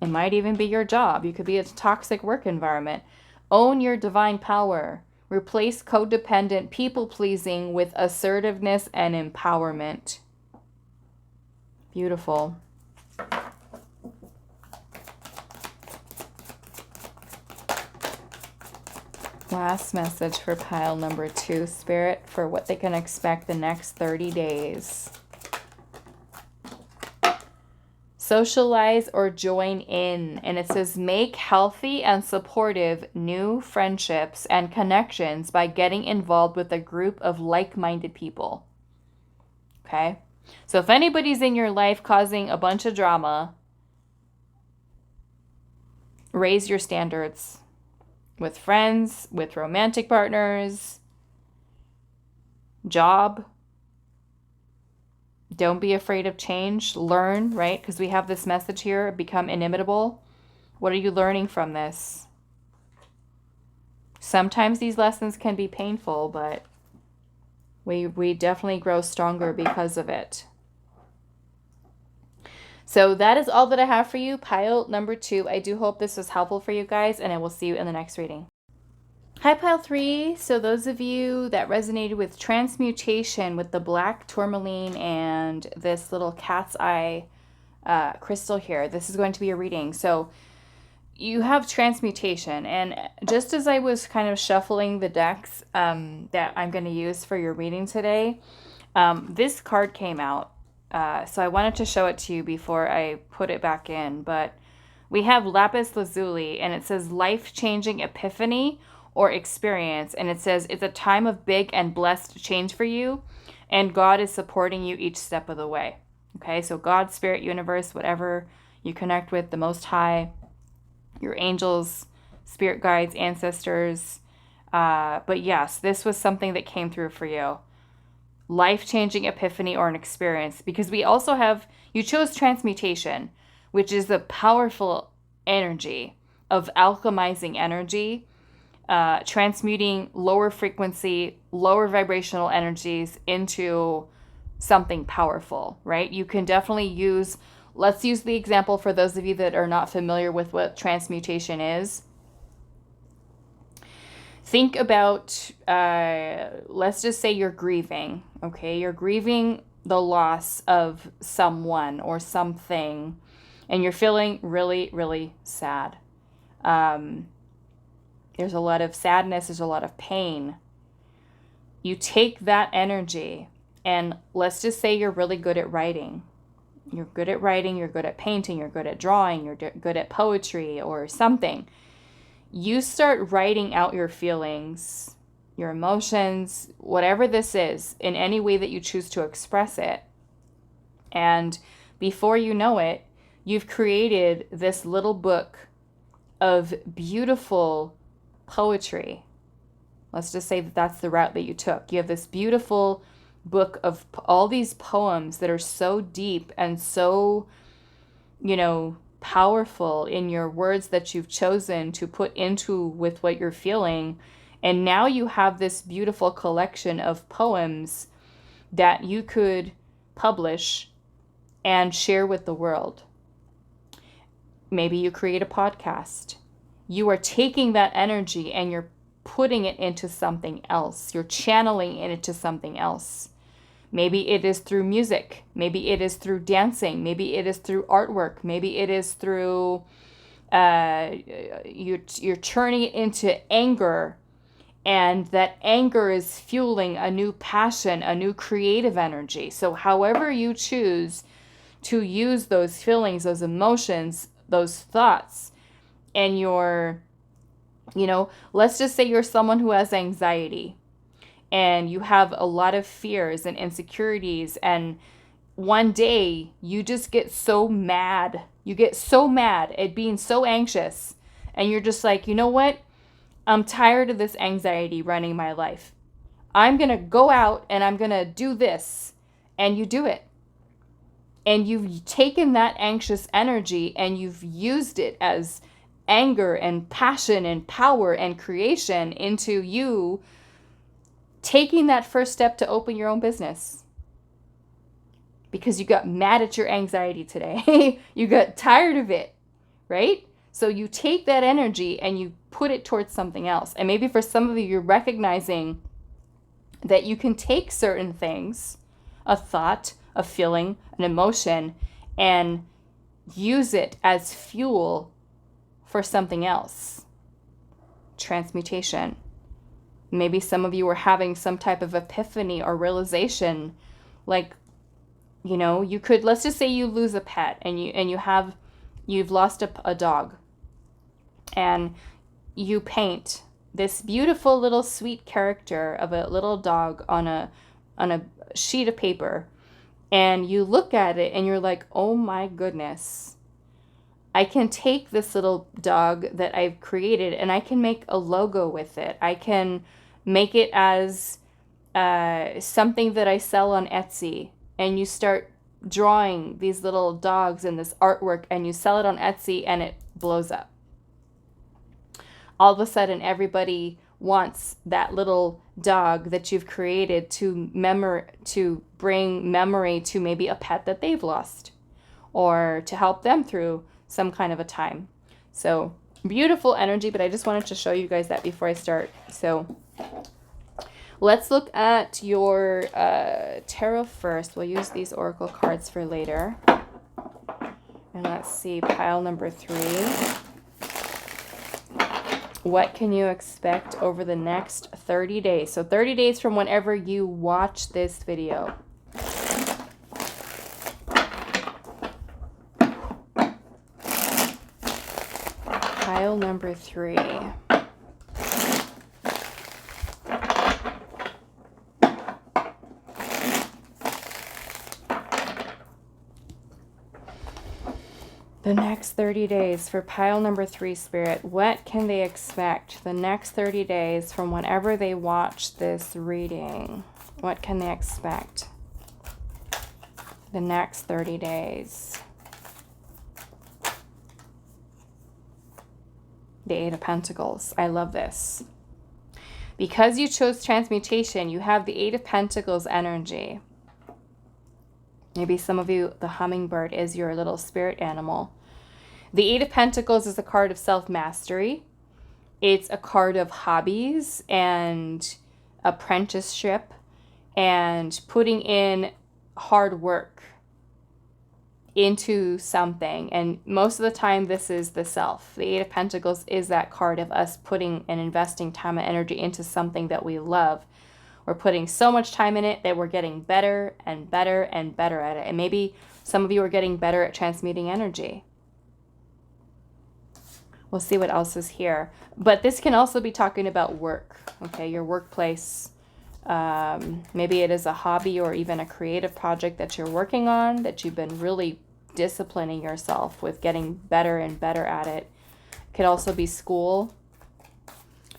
It might even be your job. You could be a toxic work environment. Own your divine power. Replace codependent people-pleasing with assertiveness and empowerment. Beautiful. Last message for pile number 2, Spirit, for what they can expect the next 30 days. Socialize or join in. And it says make healthy and supportive new friendships and connections by getting involved with a group of like-minded people. Okay? So if anybody's in your life causing a bunch of drama, raise your standards with friends, with romantic partners, job. Don't be afraid of change. Learn, right? Because we have this message here, become inimitable. What are you learning from this? Sometimes these lessons can be painful, but we definitely grow stronger because of it. So that is all that I have for you, pile number 2. I do hope this was helpful for you guys, and I will see you in the next reading. Hi, pile 3. So those of you that resonated with transmutation with the black tourmaline and this little cat's eye crystal here, this is going to be a reading. So you have transmutation, and just as I was kind of shuffling the decks that I'm going to use for your reading today, this card came out. So I wanted to show it to you before I put it back in. But we have lapis lazuli, and it says life-changing epiphany or experience. And it says it's a time of big and blessed change for you, and God is supporting you each step of the way. Okay, so God, spirit, universe, whatever you connect with, the Most High, your angels, spirit guides, ancestors. But yes, this was something that came through for you. Life-changing epiphany or an experience, because we also have, you chose transmutation, which is the powerful energy of alchemizing energy, transmuting lower frequency, lower vibrational energies into something powerful, right? You can definitely use, let's use the example for those of you that are not familiar with what transmutation is. Think about, let's just say you're grieving, okay? You're grieving the loss of someone or something, and you're feeling really, really sad. There's a lot of sadness, there's a lot of pain. You take that energy, and let's just say you're really good at writing. You're good at writing, you're good at painting, you're good at drawing, you're good at poetry or something. You start writing out your feelings, your emotions, whatever this is, in any way that you choose to express it. And before you know it, you've created this little book of beautiful poetry. Let's just say that that's the route that you took. You have this beautiful book of all these poems that are so deep and so, powerful in your words that you've chosen to put into with what you're feeling. And now you have this beautiful collection of poems that you could publish and share with the world. Maybe you create a podcast. You are taking that energy and you're putting it into something else. You're channeling it into something else. Maybe it is through music. Maybe it is through dancing. Maybe it is through artwork. Maybe it is through, you're turning it into anger. And that anger is fueling a new passion, a new creative energy. So however you choose to use those feelings, those emotions, those thoughts, and let's just say you're someone who has anxiety. And you have a lot of fears and insecurities, and one day you just get so mad. You get so mad at being so anxious, and you're just like, you know what? I'm tired of this anxiety running my life. I'm going to go out and I'm going to do this. And you do it. And you've taken that anxious energy and you've used it as anger and passion and power and creation into you taking that first step to open your own business. Because you got mad at your anxiety today. You got tired of it, right? So you take that energy and you put it towards something else. And maybe for some of you, you're recognizing that you can take certain things, a thought, a feeling, an emotion, and use it as fuel for something else. Transmutation. Maybe some of you are having some type of epiphany or realization, like, you could, let's just say you lose a pet and you've lost a dog, and you paint this beautiful little sweet character of a little dog on a sheet of paper, and you look at it and you're like, oh my goodness, I can take this little dog that I've created and I can make a logo with it. I can make it as something that I sell on Etsy. And you start drawing these little dogs and this artwork and you sell it on Etsy and it blows up. All of a sudden, everybody wants that little dog that you've created to bring memory to maybe a pet that they've lost. or to help them through some kind of a time. So beautiful energy, but I just wanted to show you guys that before I start. So let's look at your tarot first. We'll use these oracle cards for later. And let's see, pile number 3. What can you expect over the next 30 days? So 30 days from whenever you watch this video. Pile number 3. The next 30 days for pile number 3, Spirit. What can they expect the next 30 days from whenever they watch this reading? What can they expect the next 30 days? The 8 of Pentacles. I love this. Because you chose transmutation, you have the 8 of Pentacles energy. Maybe some of you, the hummingbird is your little spirit animal. The 8 of Pentacles is a card of self-mastery. It's a card of hobbies and apprenticeship and putting in hard work into something. And most of the time, this is the self. The 8 of Pentacles is that card of us putting and investing time and energy into something that we love. We're putting so much time in it that we're getting better and better and better at it. And maybe some of you are getting better at transmuting energy. We'll see what else is here. But this can also be talking about work, okay? Your workplace. Maybe it is a hobby or even a creative project that you're working on that you've been really disciplining yourself with, getting better and better at it. Could also be school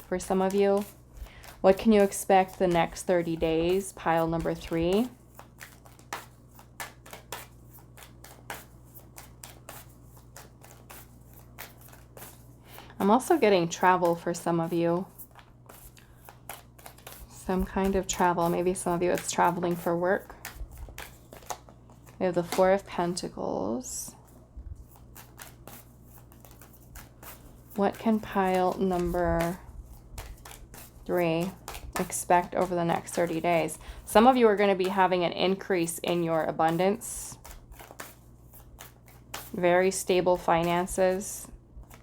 for some of you. What can you expect the next 30 days? Pile number 3. I'm also getting travel for some of you. Some kind of travel. Maybe some of you it's traveling for work. We have the 4 of Pentacles. What can pile number 3 expect over the next 30 days? Some of you are going to be having an increase in your abundance. Very stable finances.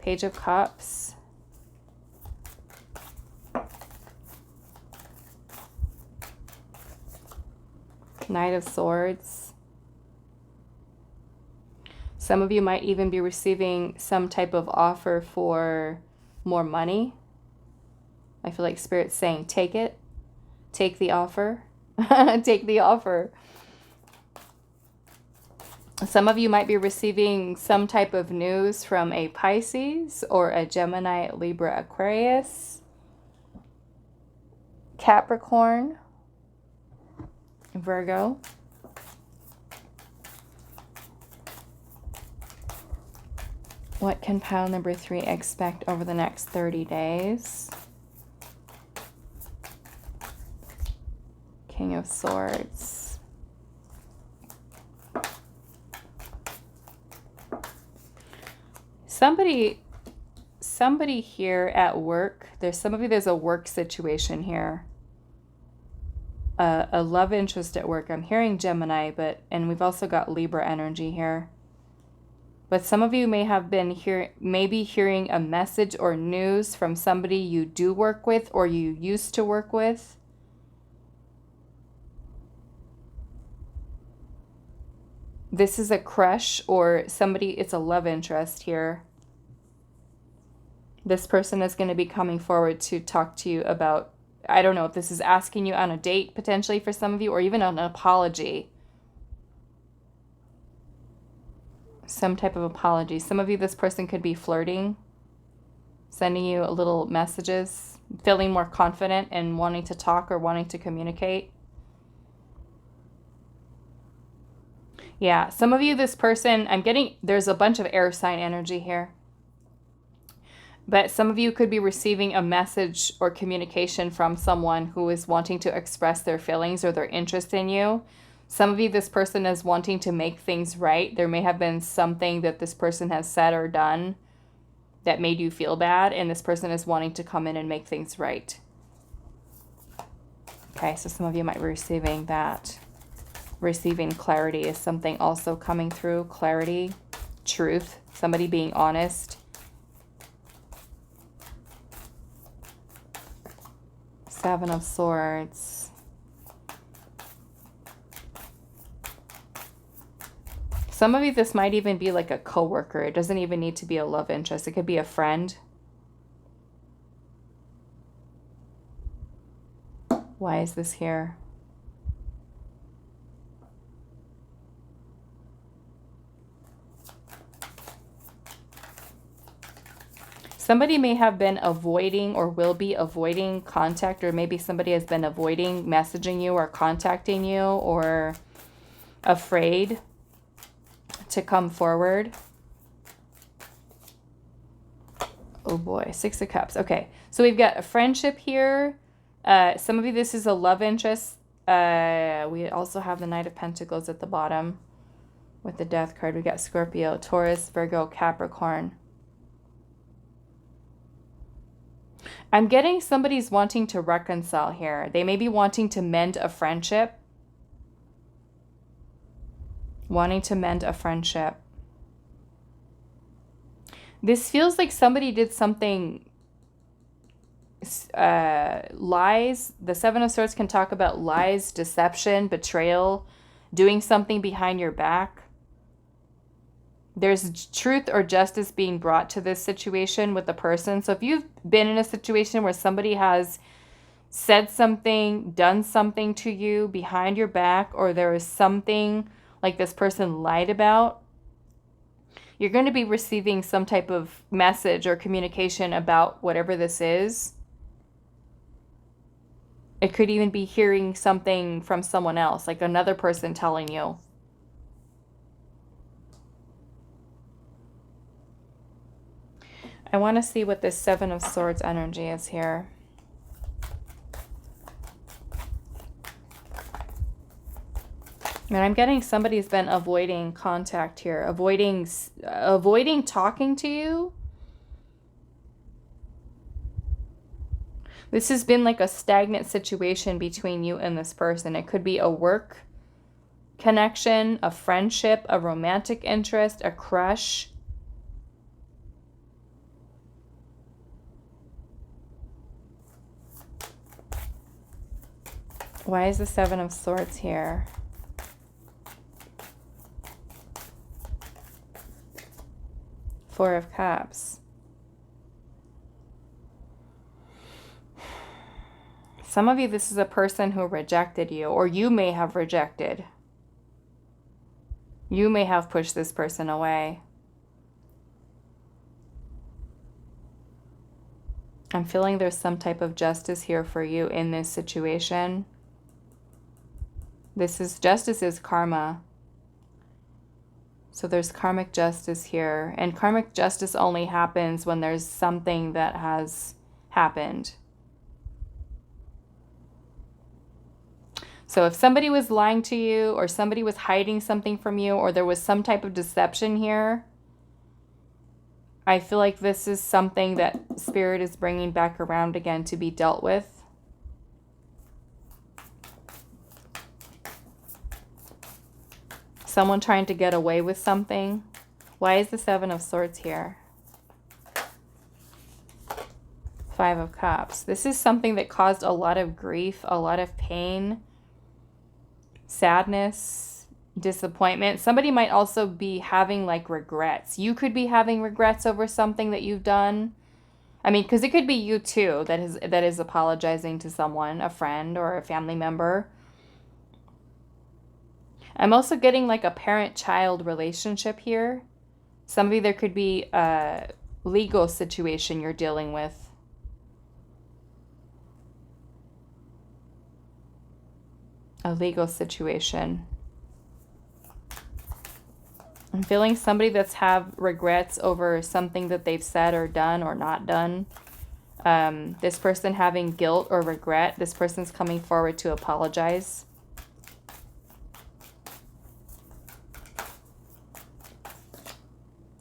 Page of Cups. Knight of Swords. Some of you might even be receiving some type of offer for more money. I feel like Spirit's saying, take it. Take the offer. Take the offer. Some of you might be receiving some type of news from a Pisces or a Gemini, Libra, Aquarius, Capricorn, Virgo. What can pile number 3 expect over the next 30 days? King of Swords. Somebody here at work, there's some of you, there's a work situation here. A love interest at work. I'm hearing Gemini, and we've also got Libra energy here. But some of you may have been hearing a message or news from somebody you do work with or you used to work with. This is a crush or somebody, it's a love interest here. This person is going to be coming forward to talk to you about, I don't know if this is asking you on a date potentially for some of you, or even an apology. Some type of apology. Some of you, this person could be flirting, sending you a little messages, feeling more confident and wanting to talk or wanting to communicate. Yeah, some of you, this person, there's a bunch of air sign energy here. But some of you could be receiving a message or communication from someone who is wanting to express their feelings or their interest in you. Some of you, this person is wanting to make things right. There may have been something that this person has said or done that made you feel bad, and this person is wanting to come in and make things right. Okay, so some of you might be receiving that. Receiving clarity is something also coming through. Clarity, truth, somebody being honest. Seven of Swords. Some of you, this might even be like a coworker. It doesn't even need to be a love interest. It could be a friend. Why is this here? Somebody may have been avoiding or will be avoiding contact, or maybe somebody has been avoiding messaging you or contacting you, or afraid to come forward. Oh boy, Six of Cups. Okay, so we've got a friendship here. Some of you, this is a love interest. We also have the Knight of Pentacles at the bottom with the Death card. We got Scorpio, Taurus, Virgo, Capricorn. I'm getting somebody's wanting to reconcile here. They may be wanting to mend a friendship. Wanting to mend a friendship. This feels like somebody did something, lies. The Seven of Swords can talk about lies, deception, betrayal, doing something behind your back. There's truth or justice being brought to this situation with the person. So if you've been in a situation where somebody has said something, done something to you behind your back, or there is something like this person lied about, you're going to be receiving some type of message or communication about whatever this is. It could even be hearing something from someone else, like another person telling you. I want to see what this Seven of Swords energy is here. And I'm getting somebody's been avoiding contact here, avoiding talking to you. This has been like a stagnant situation between you and this person. It could be a work connection, a friendship, a romantic interest, a crush. Why is the Seven of Swords here? Four of Cups. Some of you, this is a person who rejected you, or you may have rejected. You may have pushed this person away. I'm feeling there's some type of justice here for you in this situation. Justice is karma. So there's karmic justice here. And karmic justice only happens when there's something that has happened. So if somebody was lying to you, or somebody was hiding something from you, or there was some type of deception here, I feel like this is something that Spirit is bringing back around again to be dealt with. Someone trying to get away with something. Why is the Seven of Swords here? Five of Cups. This is something that caused a lot of grief, a lot of pain, sadness, disappointment. Somebody might also be having like regrets. You could be having regrets over something that you've done. I mean, because it could be you too that is apologizing to someone, a friend or a family member. I'm also getting like a parent-child relationship here. Some of you, there could be a legal situation you're dealing with. A legal situation. I'm feeling somebody that's have regrets over something that they've said or done or not done. This person having guilt or regret. This person's coming forward to apologize.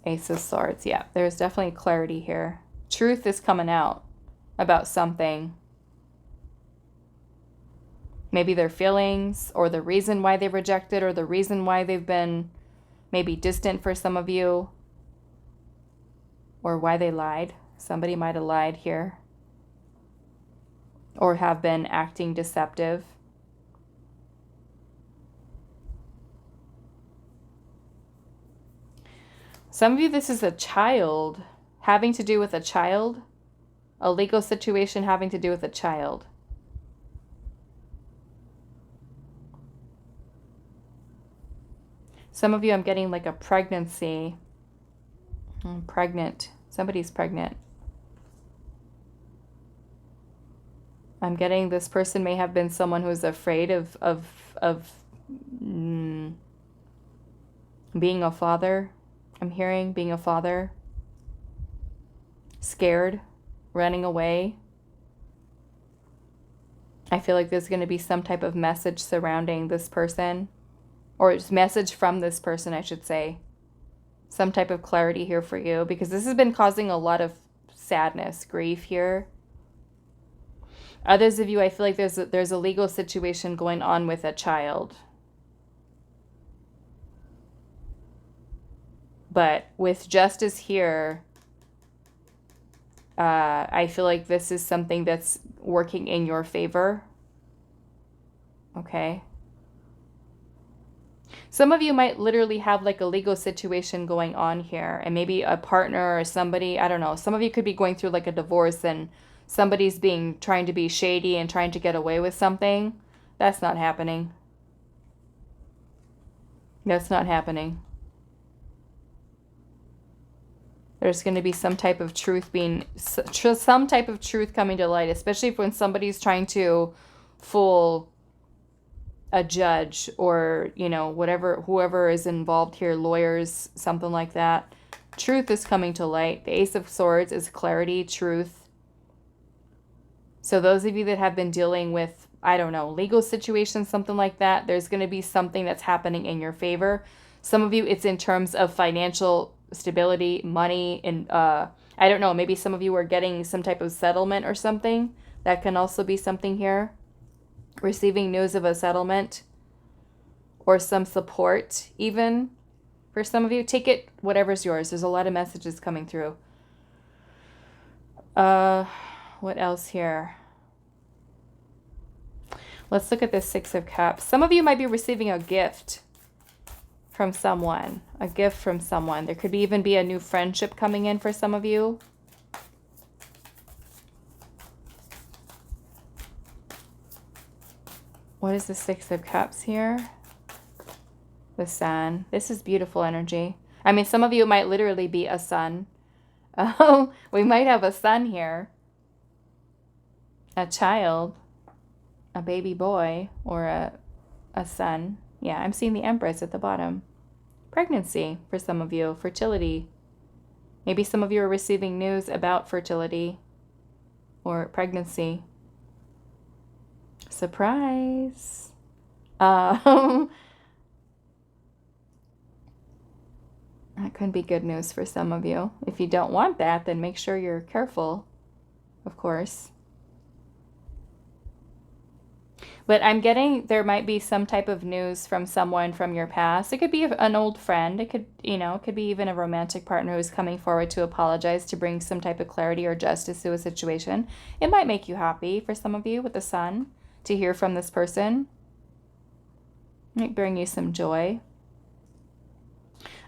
Ace of Swords. Yeah, there's definitely clarity here. Truth is coming out about something. Maybe their feelings, or the reason why they rejected, or the reason why they've been maybe distant for some of you, or why they lied. Somebody might have lied here, or have been acting deceptive. Some of you, this is a child, having to do with a child, a legal situation having to do with a child. Some of you, I'm getting like a pregnancy. I'm pregnant. Somebody's pregnant. I'm getting this person may have been someone who's afraid of being a father. I'm hearing being a father. Scared, running away. I feel like there's going to be some type of message surrounding this person, or it's message from this person, I should say. Some type of clarity here for you, because this has been causing a lot of sadness, grief here. Others of you, I feel like there's a legal situation going on with a child. But with justice here, I feel like this is something that's working in your favor. Okay. Some of you might literally have like a legal situation going on here, and maybe a partner or somebody, I don't know. Some of you could be going through like a divorce, and somebody's trying to be shady and trying to get away with something. That's not happening. That's not happening. There's going to be some type of truth coming to light, especially when somebody's trying to fool a judge, or, you know, whoever is involved here, lawyers, something like that. Truth is coming to light. The Ace of Swords is clarity, truth. So those of you that have been dealing with, I don't know, legal situations, something like that, there's going to be something that's happening in your favor. Some of you, it's in terms of financial stability, money, and I don't know, maybe some of you are getting some type of settlement or something. That can also be something here. Receiving news of a settlement, or some support even. For some of you, take it, whatever's yours. There's a lot of messages coming through. What else here? Let's look at the Six of Cups. Some of you might be receiving a gift from someone. A gift from someone. There could even be a new friendship coming in for some of you. What is the Six of Cups here? The Sun. This is beautiful energy. I mean, some of you might literally be a sun. Oh, we might have a son here. A child. A baby boy. Or a son. Yeah, I'm seeing the Empress at the bottom. Pregnancy for some of you. Fertility. Maybe some of you are receiving news about fertility or pregnancy. Surprise. That could be good news for some of you. If you don't want that, then make sure you're careful, of course. But I'm getting there might be some type of news from someone from your past. It could be an old friend. It could, it could be even a romantic partner who's coming forward to apologize, to bring some type of clarity or justice to a situation. It might make you happy for some of you with the Sun to hear from this person. It might bring you some joy.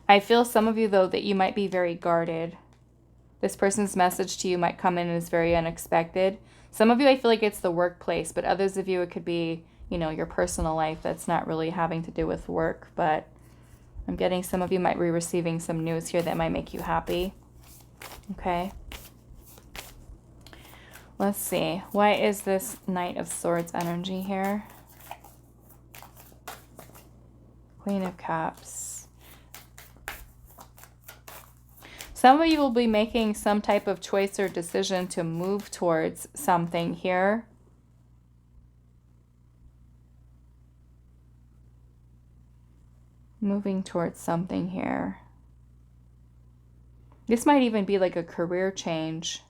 I feel some of you, though, that you might be very guarded. This person's message to you might come in as very unexpected. Some of you, I feel like it's the workplace, but others of you, it could be, your personal life that's not really having to do with work. But I'm getting some of you might be receiving some news here that might make you happy. Okay. Let's see. Why is this Knight of Swords energy here? Queen of Cups. Some of you will be making some type of choice or decision to move towards something here. Moving towards something here. This might even be like a career change.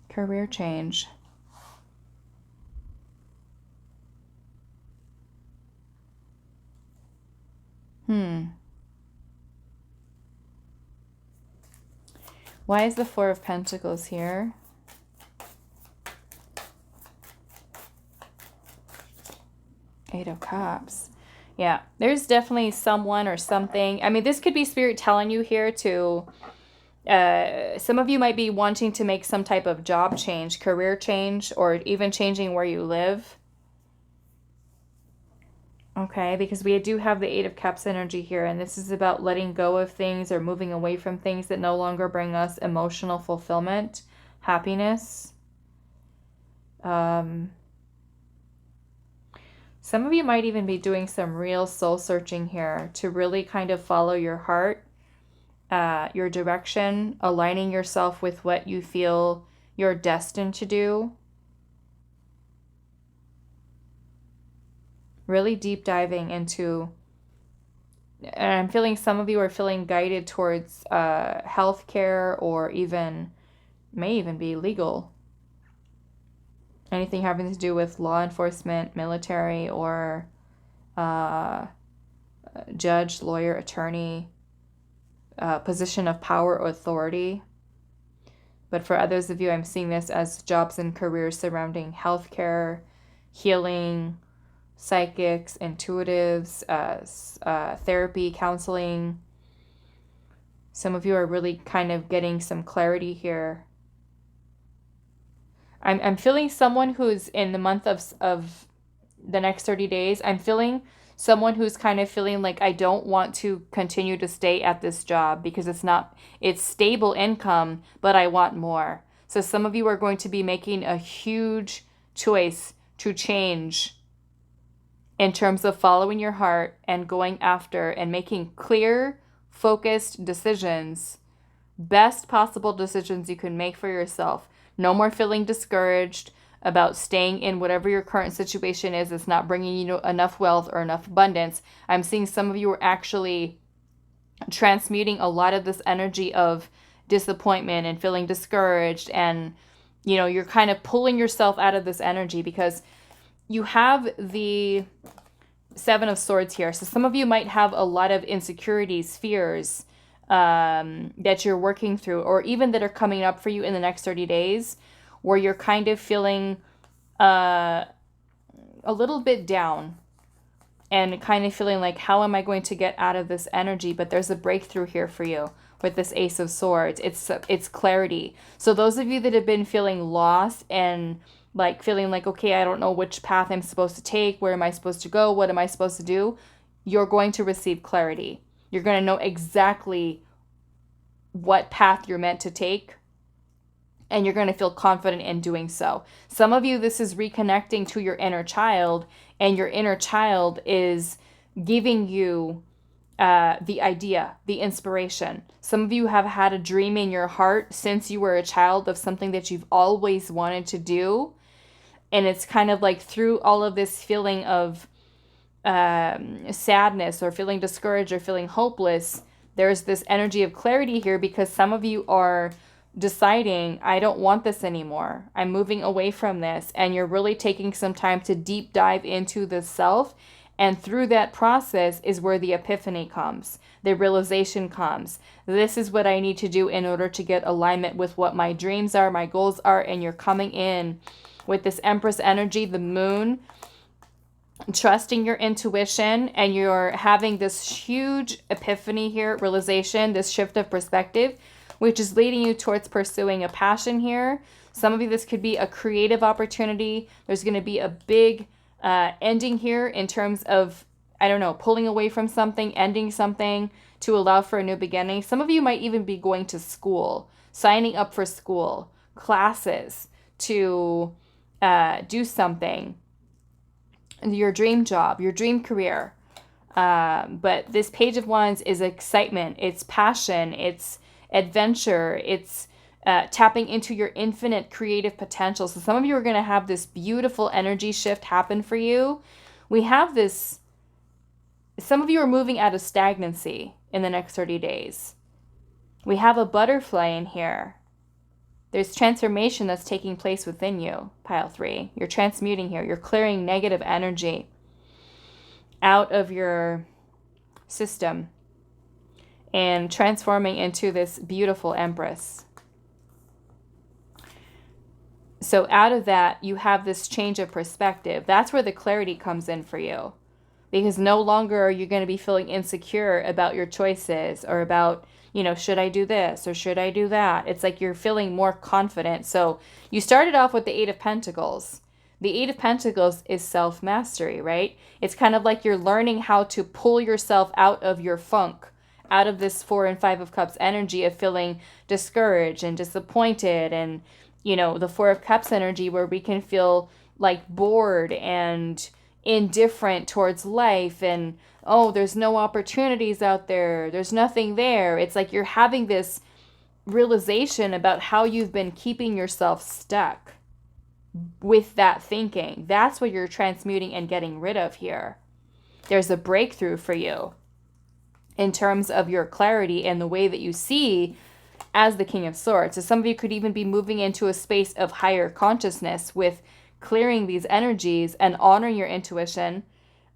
Career change. Why is the Four of Pentacles here? Eight of Cups. Yeah, there's definitely someone or something. I mean, this could be Spirit telling you here to... some of you might be wanting to make some type of job change, career change, or even changing where you live. Okay, because we do have the Eight of Cups energy here, and this is about letting go of things or moving away from things that no longer bring us emotional fulfillment, happiness. Some of you might even be doing some real soul searching here to really kind of follow your heart, your direction, aligning yourself with what you feel you're destined to do. Really deep diving into, and I'm feeling some of you are feeling guided towards healthcare, or even, may even be legal. Anything having to do with law enforcement, military, or judge, lawyer, attorney, position of power or authority. But for others of you, I'm seeing this as jobs and careers surrounding healthcare, healing, psychics, intuitives, therapy, counseling. Some of you are really kind of getting some clarity here. I'm feeling someone who's in the month of the next 30 days. I'm feeling someone who's kind of feeling like, I don't want to continue to stay at this job because it's stable income, but I want more. So some of you are going to be making a huge choice to change in terms of following your heart and going after and making clear, focused decisions, best possible decisions you can make for yourself. No more feeling discouraged about staying in whatever your current situation is. It's not bringing you enough wealth or enough abundance. I'm seeing some of you are actually transmuting a lot of this energy of disappointment and feeling discouraged, and you're kind of pulling yourself out of this energy because you have the Seven of Swords here. So some of you might have a lot of insecurities, fears that you're working through, or even that are coming up for you in the next 30 days, where you're kind of feeling a little bit down and kind of feeling like, how am I going to get out of this energy? But there's a breakthrough here for you with this Ace of Swords. It's clarity. So those of you that have been feeling lost and like feeling like, okay, I don't know which path I'm supposed to take. Where am I supposed to go? What am I supposed to do? You're going to receive clarity. You're going to know exactly what path you're meant to take, and you're going to feel confident in doing so. Some of you, this is reconnecting to your inner child, and your inner child is giving you the idea, the inspiration. Some of you have had a dream in your heart since you were a child of something that you've always wanted to do. And it's kind of like through all of this feeling of sadness or feeling discouraged or feeling hopeless, there's this energy of clarity here because some of you are deciding, I don't want this anymore. I'm moving away from this. And you're really taking some time to deep dive into the self. And through that process is where the epiphany comes, the realization comes. This is what I need to do in order to get alignment with what my dreams are, my goals are. And you're coming in with this Empress energy, the moon, trusting your intuition, and you're having this huge epiphany here, realization, this shift of perspective, which is leading you towards pursuing a passion here. Some of you, this could be a creative opportunity. There's going to be a big ending here in terms of, I don't know, pulling away from something, ending something to allow for a new beginning. Some of you might even be going to school, signing up for school, classes to do something, your dream job, your dream career. But this Page of Wands is excitement, it's passion, it's adventure, it's tapping into your infinite creative potential. So some of you are going to have this beautiful energy shift happen for you. We have this, some of you are moving out of stagnancy. in the next 30 days. We have a butterfly in here. There's transformation that's taking place within you, pile 3. You're transmuting here. You're clearing negative energy out of your system and transforming into this beautiful Empress. So out of that, you have this change of perspective. That's where the clarity comes in for you. Because no longer are you going to be feeling insecure about your choices or about, should I do this or should I do that? It's like you're feeling more confident. So you started off with the 8 of Pentacles. The 8 of Pentacles is self-mastery, right? It's kind of like you're learning how to pull yourself out of your funk, out of this 4 and 5 of Cups energy of feeling discouraged and disappointed, and, the 4 of Cups energy where we can feel like bored and indifferent towards life and, oh, there's no opportunities out there. There's nothing there. It's like you're having this realization about how you've been keeping yourself stuck with that thinking. That's what you're transmuting and getting rid of here. There's a breakthrough for you in terms of your clarity and the way that you see as the King of Swords. So some of you could even be moving into a space of higher consciousness with clearing these energies and honoring your intuition,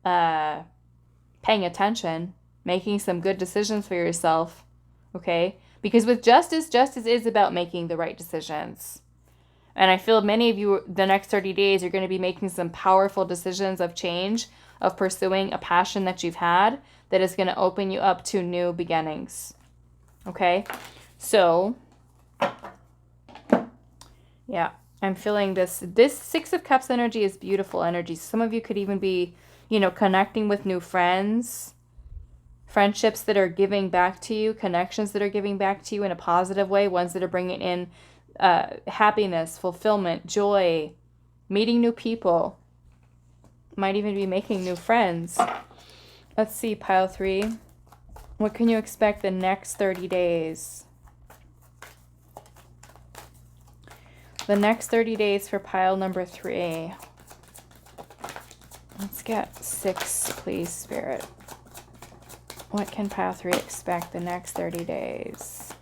paying attention, making some good decisions for yourself, okay? Because with justice is about making the right decisions. And I feel many of you, the next 30 days, you're going to be making some powerful decisions of change, of pursuing a passion that you've had that is going to open you up to new beginnings, okay? So, yeah. I'm feeling this 6 of Cups energy is beautiful energy. Some of you could even be, connecting with new friends, friendships that are giving back to you, connections that are giving back to you in a positive way, ones that are bringing in happiness, fulfillment, joy, meeting new people. Might even be making new friends. Let's see, pile 3. What can you expect the next 30 days? The next 30 days for pile number 3. Let's get 6, please, Spirit. What can pile 3 expect the next 30 days?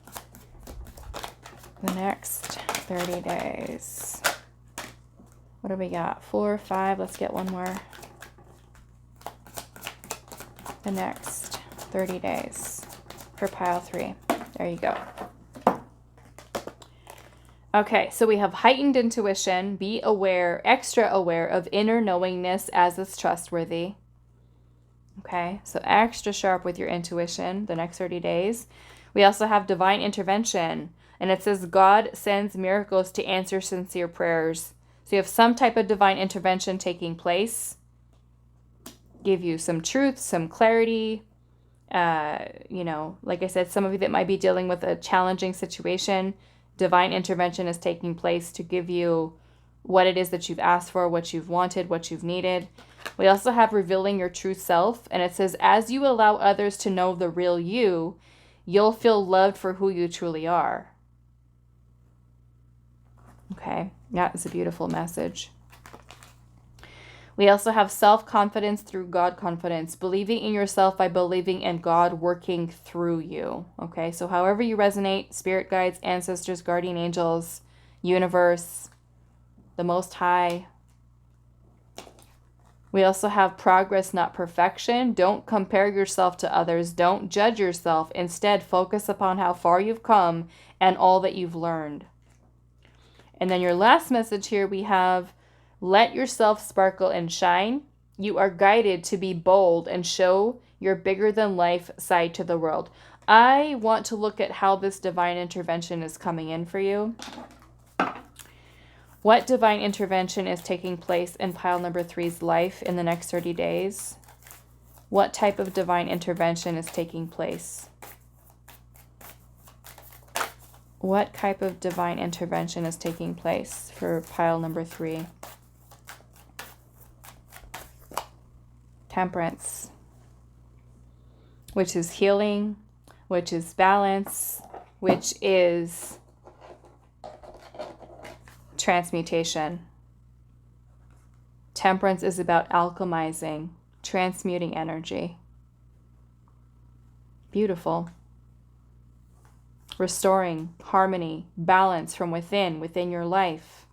The next 30 days. What do we got? 4, 5. Let's get one more. The next 30 days for pile 3. There you go. Okay, so we have heightened intuition, be aware, extra aware of inner knowingness as is trustworthy. Okay, so extra sharp with your intuition the next 30 days. We also have divine intervention, and it says God sends miracles to answer sincere prayers. So you have some type of divine intervention taking place, give you some truth, some clarity. Like I said, some of you that might be dealing with a challenging situation, divine intervention is taking place to give you what it is that you've asked for, what you've wanted, what you've needed. We also have revealing your true self. And it says, as you allow others to know the real you, you'll feel loved for who you truly are. Okay, that is a beautiful message. We also have self-confidence through God confidence, believing in yourself by believing in God working through you. Okay, so however you resonate, spirit guides, ancestors, guardian angels, universe, the Most High. We also have progress, not perfection. Don't compare yourself to others. Don't judge yourself. Instead, focus upon how far you've come and all that you've learned. And then your last message here, we have let yourself sparkle and shine. You are guided to be bold and show your bigger than life side to the world. I want to look at how this divine intervention is coming in for you. What divine intervention is taking place in pile number 3's life in the next 30 days? What type of divine intervention is taking place? What type of divine intervention is taking place for pile number 3? Temperance, which is healing, which is balance, which is transmutation. Temperance is about alchemizing, transmuting energy. Beautiful. Restoring harmony, balance from within your life.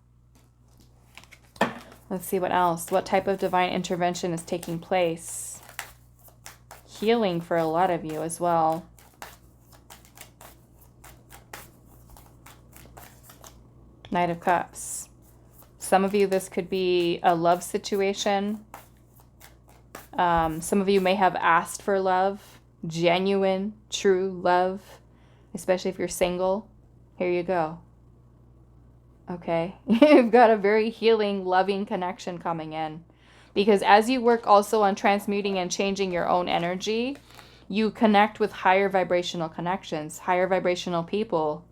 Let's see what else. What type of divine intervention is taking place? Healing for a lot of you as well. Knight of Cups. Some of you, this could be a love situation. Some of you may have asked for love, genuine, true love, especially if you're single. Here you go. Okay, you've got a very healing, loving connection coming in. Because as you work also on transmuting and changing your own energy, you connect with higher vibrational connections, higher vibrational people.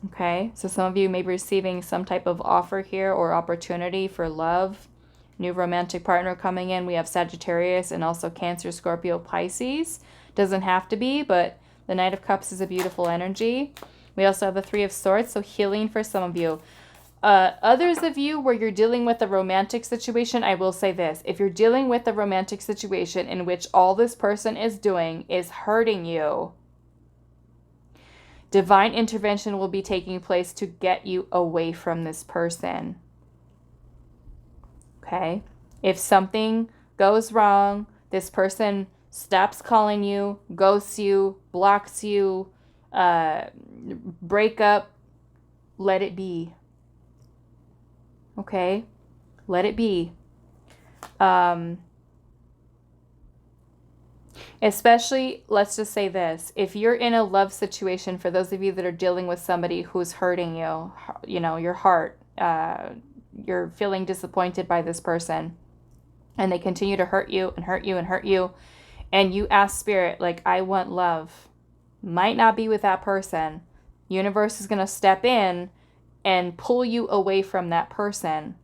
Okay, so some of you may be receiving some type of offer here or opportunity for love. New romantic partner coming in. We have Sagittarius and also Cancer, Scorpio, Pisces. Doesn't have to be, but the Knight of Cups is a beautiful energy. We also have the Three of Swords, so healing for some of you. Others of you where you're dealing with a romantic situation, I will say this. If you're dealing with a romantic situation in which all this person is doing is hurting you, divine intervention will be taking place to get you away from this person. Okay? If something goes wrong, this person stops calling you, ghosts you, blocks you, break up, let it be. Okay? Let it be. Especially, let's just say this. If you're in a love situation, for those of you that are dealing with somebody who's hurting you, you know, your heart, you're feeling disappointed by this person, and they continue to hurt you and hurt you and hurt you, and you ask Spirit, like, I want love. Might not be with that person. Universe is going to step in and pull you away from that person.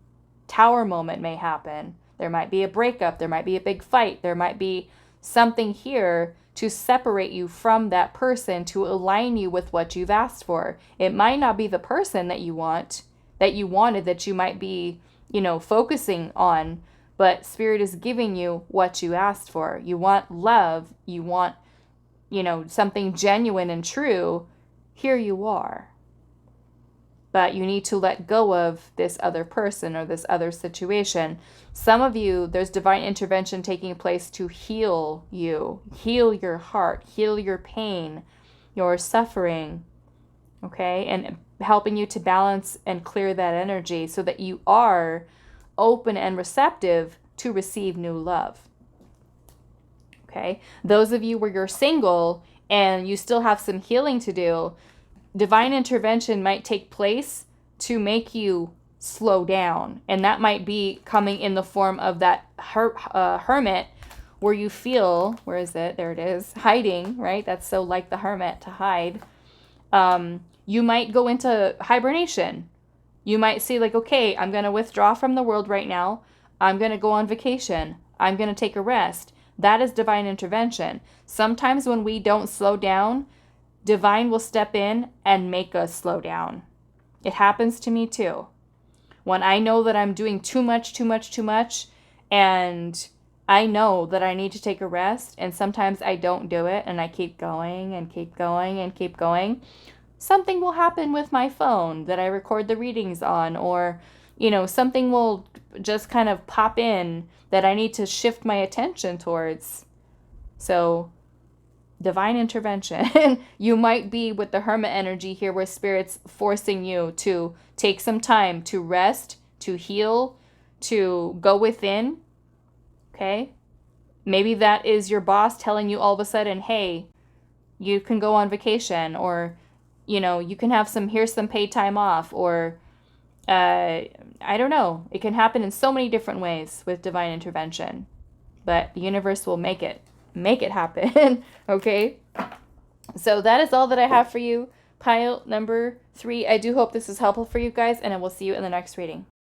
Tower moment may happen. There might be a breakup. There might be a big fight. There might be something here to separate you from that person, to align you with what you've asked for. It might not be the person that you want, that you wanted, that you might be, you know, focusing on, but Spirit is giving you what you asked for. You want love. You want, you know, something genuine and true. Here you are. But you need to let go of this other person or this other situation. Some of you, there's divine intervention taking place to heal you, heal your heart, heal your pain, your suffering, okay? And helping you to balance and clear that energy so that you are open and receptive to receive new love, okay? Those of you where you're single and you still have some healing to do, divine intervention might take place to make you slow down. And that might be coming in the form of that hermit where you feel, where is it? There it is, hiding, right? That's so like the hermit, to hide. You might go into hibernation. You might say like, okay, I'm going to withdraw from the world right now. I'm going to go on vacation. I'm going to take a rest. That is divine intervention. Sometimes when we don't slow down, divine will step in and make us slow down. It happens to me too. When I know that I'm doing too much, and I know that I need to take a rest, and sometimes I don't do it, and I keep going and keep going and keep going, something will happen with my phone that I record the readings on, or, you know, something will just kind of pop in that I need to shift my attention towards. So divine intervention. You might be with the hermit energy here where Spirit's forcing you to take some time to rest, to heal, to go within. Okay? Maybe that is your boss telling you all of a sudden, hey, you can go on vacation, or, you know, you can have here's some paid time off, or I don't know. It can happen in so many different ways with divine intervention, but the universe will make it happen. Okay, so that is all that I have for you, pile number 3. I do hope this is helpful for you guys, and I will see you in the next reading.